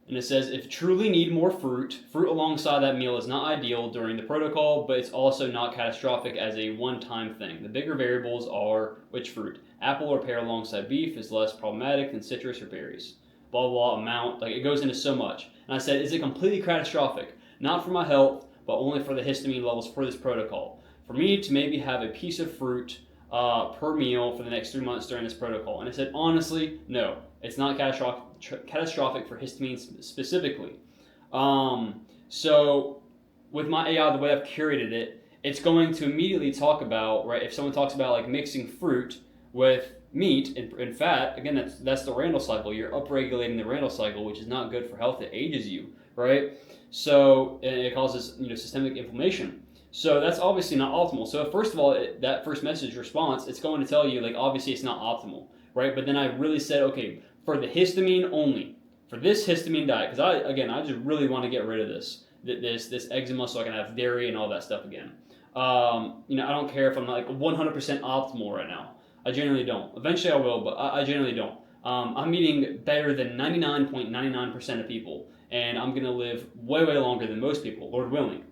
And it says, if truly need more fruit alongside that meal is not ideal during the protocol, but it's also not catastrophic as a one-time thing. The bigger variables are which fruit. Apple or pear alongside beef is less problematic than citrus or berries. Blah, blah, blah, amount. Like, it goes into so much. And I said, is it completely catastrophic? Not for my health, but only for the histamine levels for this protocol. For me to maybe have a piece of fruit per meal for the next 3 months during this protocol. And I said, honestly, no. It's not catastrophic for histamine specifically. So with my AI, the way I've curated it, it's going to immediately talk about, right, if someone talks about like mixing fruit with meat and fat, again, that's the Randle cycle. You're upregulating the Randle cycle, which is not good for health. It ages you, right? So it causes systemic inflammation. So that's obviously not optimal. So first of all, that first message response, it's going to tell you like obviously it's not optimal, right? But then I really said, okay, for the histamine only, for this histamine diet, because I just really want to get rid of this eczema so I can have dairy and all that stuff again. I don't care if I'm like 100% optimal right now. I generally don't. Eventually I will, but I generally don't. I'm eating better than 99.99% of people, and I'm gonna live way longer than most people, Lord willing.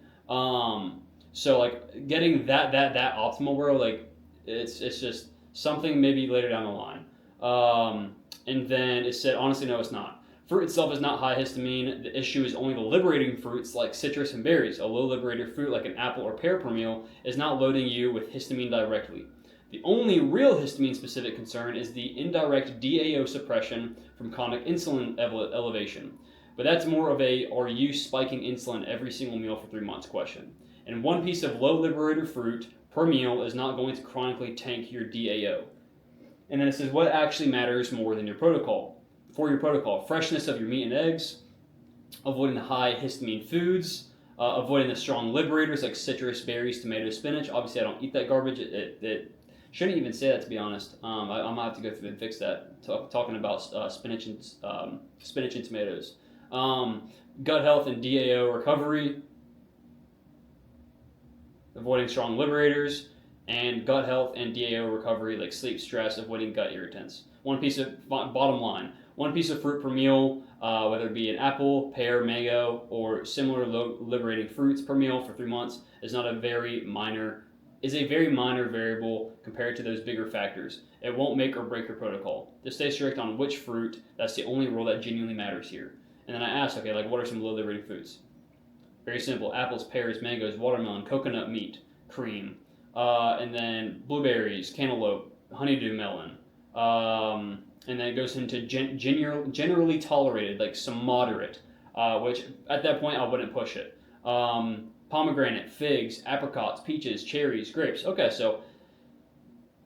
So like getting that optimal, bro, like it's just something maybe later down the line. And then it said, honestly, no, it's not. Fruit itself is not high histamine. The issue is only the liberating fruits like citrus and berries. A low liberator fruit like an apple or pear per meal is not loading you with histamine directly. The only real histamine-specific concern is the indirect DAO suppression from chronic insulin elevation. But that's more of a, are you spiking insulin every single meal for 3 months question. And one piece of low liberator fruit per meal is not going to chronically tank your DAO. And then it says, what actually matters more than your protocol? For your protocol, freshness of your meat and eggs, avoiding the high histamine foods, avoiding the strong liberators like citrus, berries, tomatoes, spinach. Obviously, I don't eat that garbage. It shouldn't even say that, to be honest. I might have to go through and fix that, talking about spinach and tomatoes. Gut health and DAO recovery, avoiding strong liberators, and gut health and DAO recovery, like sleep, stress, avoiding gut irritants. Bottom line, one piece of fruit per meal, whether it be an apple, pear, mango, or similar low liberating fruits per meal for 3 months, is a very minor variable compared to those bigger factors. It won't make or break your protocol. Just stay strict on which fruit. That's the only rule that genuinely matters here. And then I asked, okay, like what are some low liberating foods? Very simple: apples, pears, mangoes, watermelon, coconut meat, cream. And then blueberries, cantaloupe, honeydew melon, and then it goes into generally tolerated, like some moderate, which at that point I wouldn't push it. Pomegranate, figs, apricots, peaches, cherries, grapes. Okay, so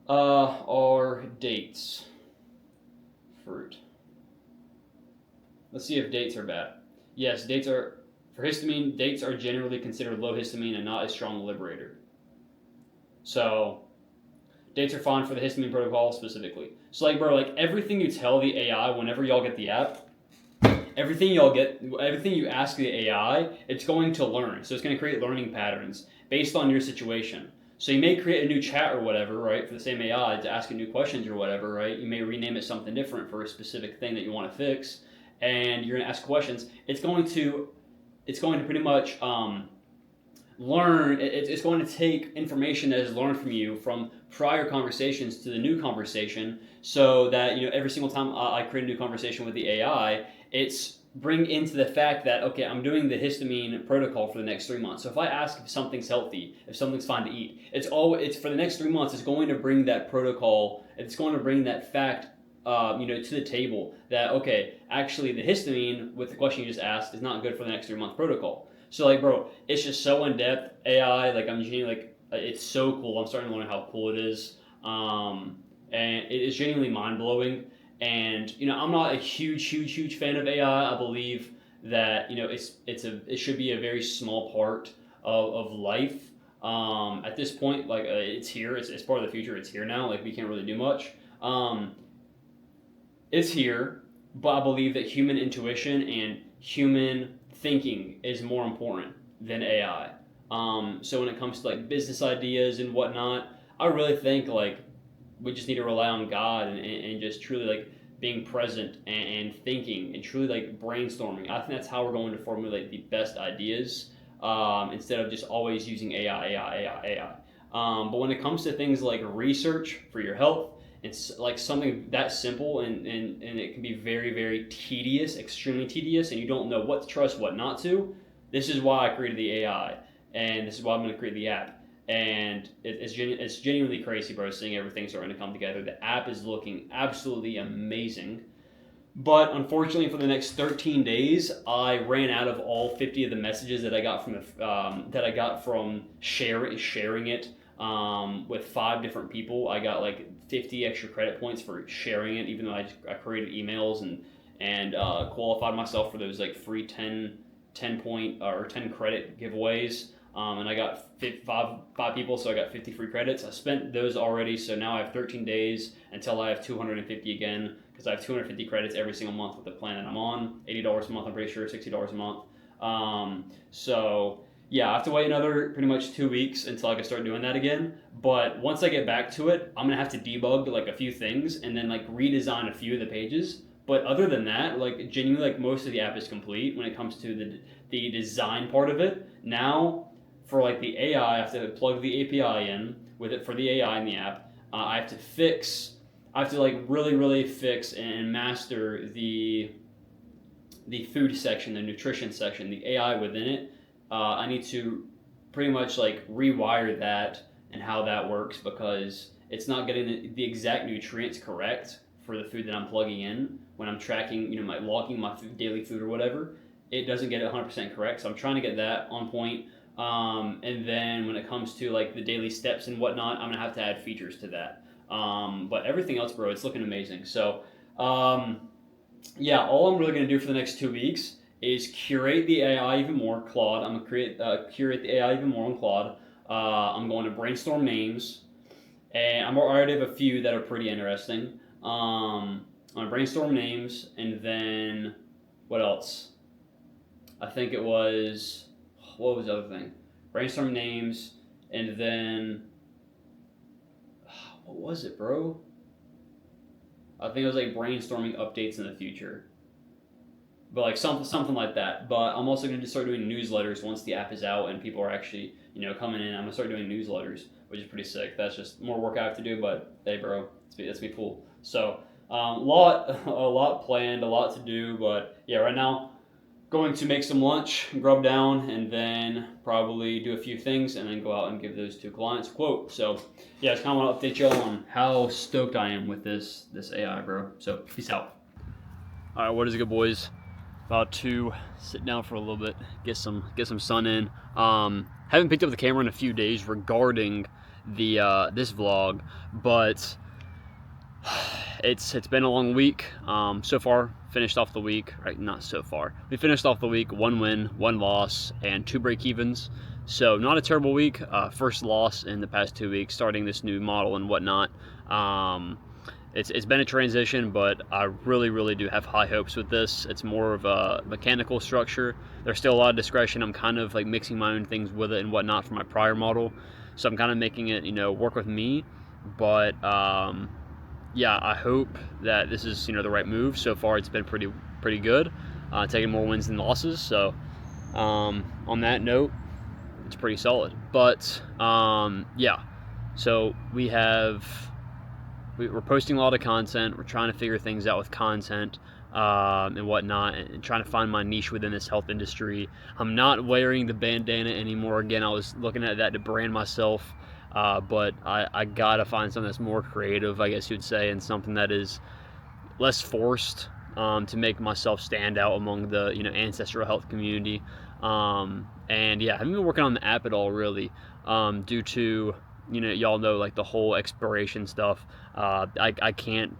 are dates fruit? Let's see if dates are bad. Yes, dates are, for histamine, dates are generally considered low histamine and not a strong liberator. So dates are fine for the histamine protocol specifically. So like, bro, like everything you tell the AI whenever y'all get the app, everything you ask the AI, it's going to learn. So it's going to create learning patterns based on your situation. So you may create a new chat or whatever, right, for the same AI to ask it new questions or whatever, right? You may rename it something different for a specific thing that you want to fix, and you're going to ask questions. It's going to pretty much learn. It's going to take information that is learned from you from prior conversations to the new conversation, so that every single time I create a new conversation with the AI, it's bring into the fact that, okay, I'm doing the histamine protocol for the next 3 months. So if I ask if something's healthy, if something's fine to eat, it's for the next 3 months. It's going to bring that protocol. It's going to bring that fact, to the table that, okay, actually the histamine with the question you just asked is not good for the next 3 month protocol. So like, bro, it's just so in depth AI. Like I'm genuinely like, it's so cool. I'm starting to learn how cool it is, and it is genuinely mind blowing. And I'm not a huge fan of AI. I believe that it should be a very small part of life. At this point, like it's here. It's part of the future. It's here now. Like we can't really do much. It's here, but I believe that human intuition and human thinking is more important than AI. So when it comes to like business ideas and whatnot, I really think like we just need to rely on God and just truly like being present and thinking and truly like brainstorming. I think that's how we're going to formulate the best ideas, instead of just always using AI. But when it comes to things like research for your health, it's like something that simple, and it can be very, very tedious, extremely tedious, and you don't know what to trust, what not to. This is why I created the AI, and this is why I'm going to create the app. And it's genuinely crazy, bro, seeing everything starting to come together. The app is looking absolutely amazing. But unfortunately, for the next 13 days, I ran out of all 50 of the messages that I got from sharing it with 5 different people. I got like 50 extra credit points for sharing it, even though I created emails and qualified myself for those like free 10 point or 10 credit giveaways. And I got 5 people, so I got 50 free credits. I spent those already, so now I have 13 days until I have 250 again, because I have 250 credits every single month with the plan that I'm on. $80 a month, I'm pretty sure, $60 a month. So yeah, I have to wait another pretty much 2 weeks until I can start doing that again. But once I get back to it, I'm gonna have to debug like a few things and then like redesign a few of the pages. But other than that, like genuinely, like most of the app is complete when it comes to the design part of it. Now, for like the AI, I have to plug the API in with it for the AI in the app. I have to like really fix and master the food section, the nutrition section, the AI within it. I need to pretty much like rewire that and how that works, because it's not getting the exact nutrients correct for the food that I'm plugging in when I'm tracking, logging my daily food or whatever. It doesn't get it 100% correct, so I'm trying to get that on point. And then when it comes to like the daily steps and whatnot, I'm gonna have to add features to that. But everything else, bro, it's looking amazing. So yeah, all I'm really gonna do for the next 2 weeks is curate the AI even more. Claude, I'm gonna curate the AI even more on Claude. I'm going to brainstorm names, and I'm already have a few that are pretty interesting. I'm gonna brainstorm names, and then what else? I think it was, what was the other thing? Brainstorm names, and then what was it, bro? I think it was like brainstorming updates in the future, but like something like that. But I'm also gonna start doing newsletters once the app is out and people are actually coming in. I'm gonna start doing newsletters, which is pretty sick. That's just more work I have to do, but hey, bro, it's be cool. So a lot planned, a lot to do, but yeah, right now going to make some lunch, grub down, and then probably do a few things, and then go out and give those 2 clients a quote. So yeah, I just kind of want to update y'all on how stoked I am with this AI, bro. So peace out. All right, what is it, good boys? About to sit down for a little bit, get some sun in. Haven't picked up the camera in a few days regarding the this vlog, but it's been a long week. So far, finished off the week, right? Not so far. We finished off the week 1 win, 1 loss, and 2 break evens. So not a terrible week. First loss in the past 2 weeks, starting this new model and whatnot. It's been a transition, but I really do have high hopes with this. It's more of a mechanical structure. There's still a lot of discretion. I'm kind of like mixing my own things with it and whatnot for my prior model. So I'm kind of making it, work with me. But yeah, I hope that this is, the right move. So far, it's been pretty good. Taking more wins than losses. So on that note, it's pretty solid. But yeah, so we're posting a lot of content. We're trying to figure things out with content and whatnot, and trying to find my niche within this health industry. I'm not wearing the bandana anymore. Again, I was looking at that to brand myself. But I gotta find something that's more creative, I guess you'd say, and something that is less forced to make myself stand out among the ancestral health community. And yeah, I haven't been working on the app at all really, due to y'all know like the whole expiration stuff. I can't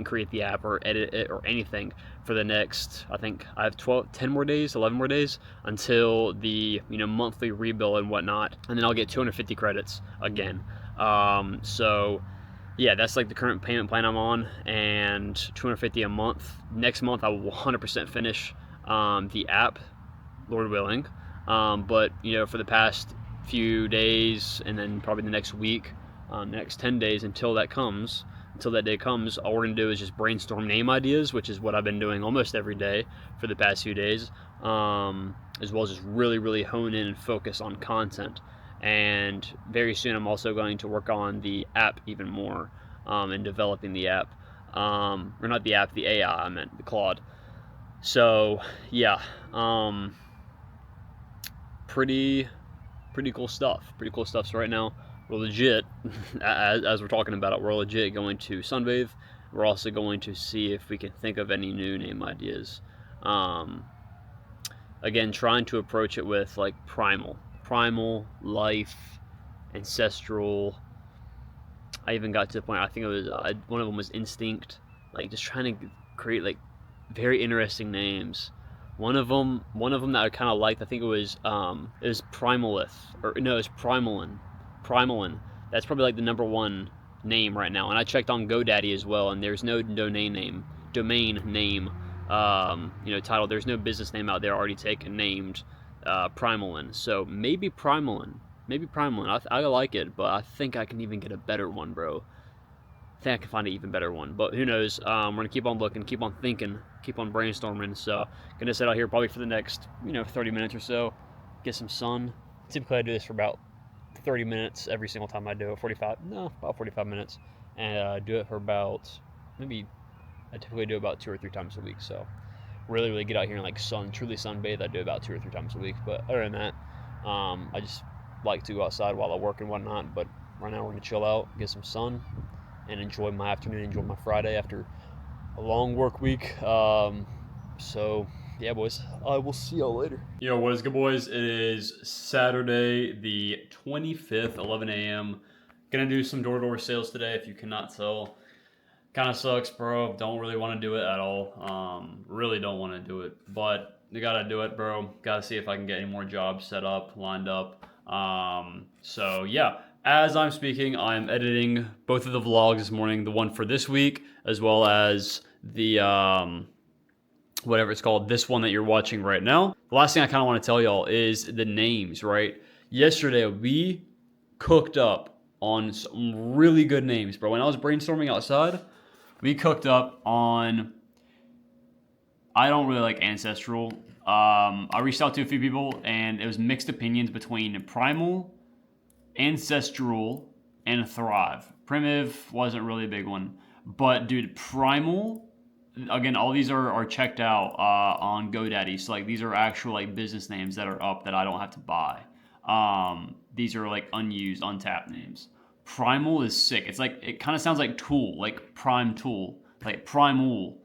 create the app or edit it or anything for the next, I think I have 10 more days, 11 more days until the monthly rebill and whatnot, and then I'll get 250 credits again. So yeah, that's like the current payment plan I'm on, and 250 a month. Next month I will 100% finish the app, Lord willing. But for the past few days and then probably the next week, next 10 days until that day comes. All we're going to do is just brainstorm name ideas, which is what I've been doing almost every day for the past few days, as well as just really, really hone in and focus on content. And very soon I'm also going to work on the app even more, and developing the app. Or not the app, the AI, I meant, the Claude. So, yeah, pretty cool stuff. So right now, we're legit, as we're talking about it, we're legit going to sunbathe. We're also going to see if we can think of any new name ideas. Again, trying to approach it with like primal, life, ancestral. I even got to the point, I think it was one of them was instinct. Like just trying to create like very interesting names. One of them that I kind of liked, I think it was Primalith, or no, it's Primalin. That's probably like the number one name right now. And I checked on GoDaddy as well, and there's no domain name, title. There's no business name out there already named Primalin. So maybe Primalin. I like it, but I think I can even get a better one, bro. I think I can find an even better one, but who knows? We're gonna keep on looking, keep on thinking, keep on brainstorming. So gonna sit out here probably for the next 30 minutes or so, get some sun. Typically I do this for about 30 minutes every single time I do it. About 45 minutes, and do it for about I typically do about 2 or 3 times a week. So really get out here and like truly sunbathe. I do about 2 or 3 times a week, but other than that, I just like to go outside while I work and whatnot. But right now we're gonna chill out, get some sun, and enjoy my afternoon, enjoy my Friday after a long work week. So yeah, boys, I will see y'all later. Yo, what is good, boys? It is Saturday the 25th, 11 a.m. Gonna do some door-to-door sales today, if you cannot tell. Kind of sucks, bro. Don't really want to do it at all. Really don't want to do it, but you gotta do it, bro. Gotta see if I can get any more jobs set up, lined up. So yeah, as I'm speaking, I'm editing both of the vlogs this morning, the one for this week, as well as the, whatever it's called, this one that you're watching right now. The last thing I kind of want to tell y'all is the names, right? Yesterday, we cooked up on some really good names, bro. When I was brainstorming outside, we cooked up on, I don't really like Ancestral. I reached out to a few people, and it was mixed opinions between Primal, Ancestral, and Thrive. Primitive wasn't really a big one. But, dude, Primal, again, all these are checked out on GoDaddy. So, like, these are actual, like, business names that are up that I don't have to buy. These are, like, unused, untapped names. Primal is sick. It's like, it kind of sounds like tool, like prime tool, like primal.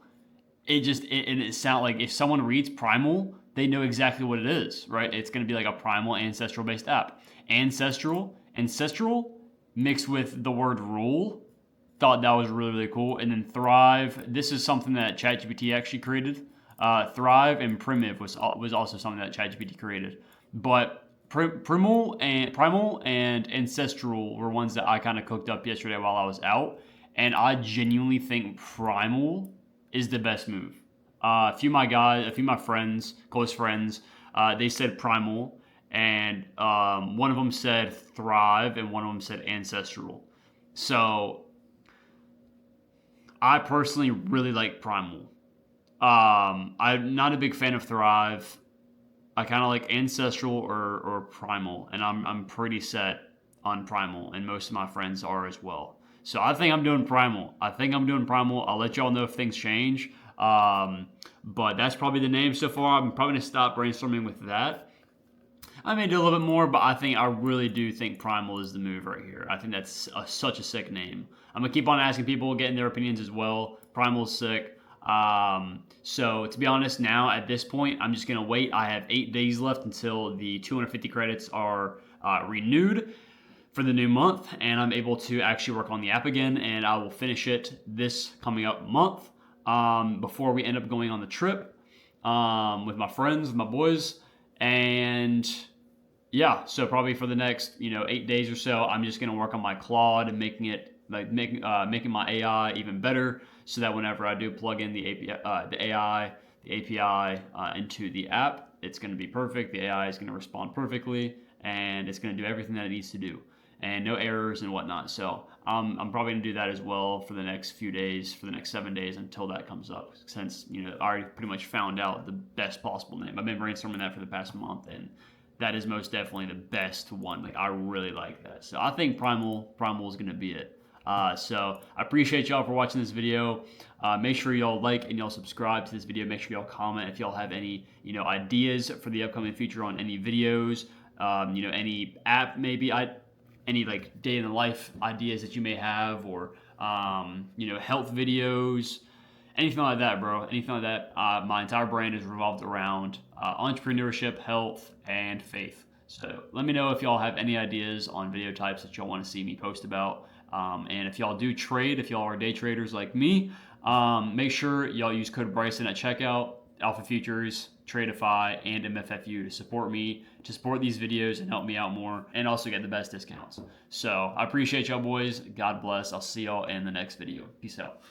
It sounds like if someone reads Primal, they know exactly what it is, right? It's going to be like a primal ancestral based app. Ancestral mixed with the word rule. Thought that was really, really cool. And then Thrive. This is something that ChatGPT actually created. Thrive and Primitive was also something that ChatGPT created. But Primal and Ancestral were ones that I kind of cooked up yesterday while I was out. And I genuinely think Primal is the best move. A few of my friends, close friends, they said Primal, and one of them said Thrive, and one of them said Ancestral. So I personally really like Primal. I'm not a big fan of Thrive. I kind of like Ancestral or Primal, and I'm pretty set on Primal, and most of my friends are as well. So I think I'm doing Primal. I'll let y'all know if things change. But that's probably the name so far. I'm probably going to stop brainstorming with that. I may do a little bit more, but I really do think Primal is the move right here. I think that's such a sick name. I'm going to keep on asking people, getting their opinions as well. Primal's sick. So to be honest, now at this point, I'm just going to wait. I have 8 days left until the 250 credits are renewed for the new month, and I'm able to actually work on the app again, and I will finish it this coming up month before we end up going on the trip with my friends, my boys, and yeah, so probably for the next 8 days or so, I'm just gonna work on my Claude and making my AI even better, so that whenever I do plug in the API into the app, it's gonna be perfect. The AI is gonna respond perfectly, and it's gonna do everything that it needs to do. and no errors and whatnot. So I'm probably gonna do that as well for the next few days, for the next 7 days until that comes up. Since I already pretty much found out the best possible name. I've been brainstorming that for the past month, and that is most definitely the best one. Like I really like that. So I think Primal is gonna be it. So I appreciate y'all for watching this video. Make sure y'all like and y'all subscribe to this video. Make sure y'all comment if y'all have any ideas for the upcoming future on any videos. Any app maybe any like day in the life ideas that you may have, or health videos, anything like that, bro. Anything like that. My entire brand is revolved around entrepreneurship, health, and faith. So let me know if y'all have any ideas on video types that y'all want to see me post about. And if y'all do trade, if y'all are day traders like me, make sure y'all use code Bryson at checkout, Alpha Futures, Tradeify, and MFFU to support me, to support these videos and help me out more, and also get the best discounts. So I appreciate y'all boys. God bless. I'll see y'all in the next video. Peace out.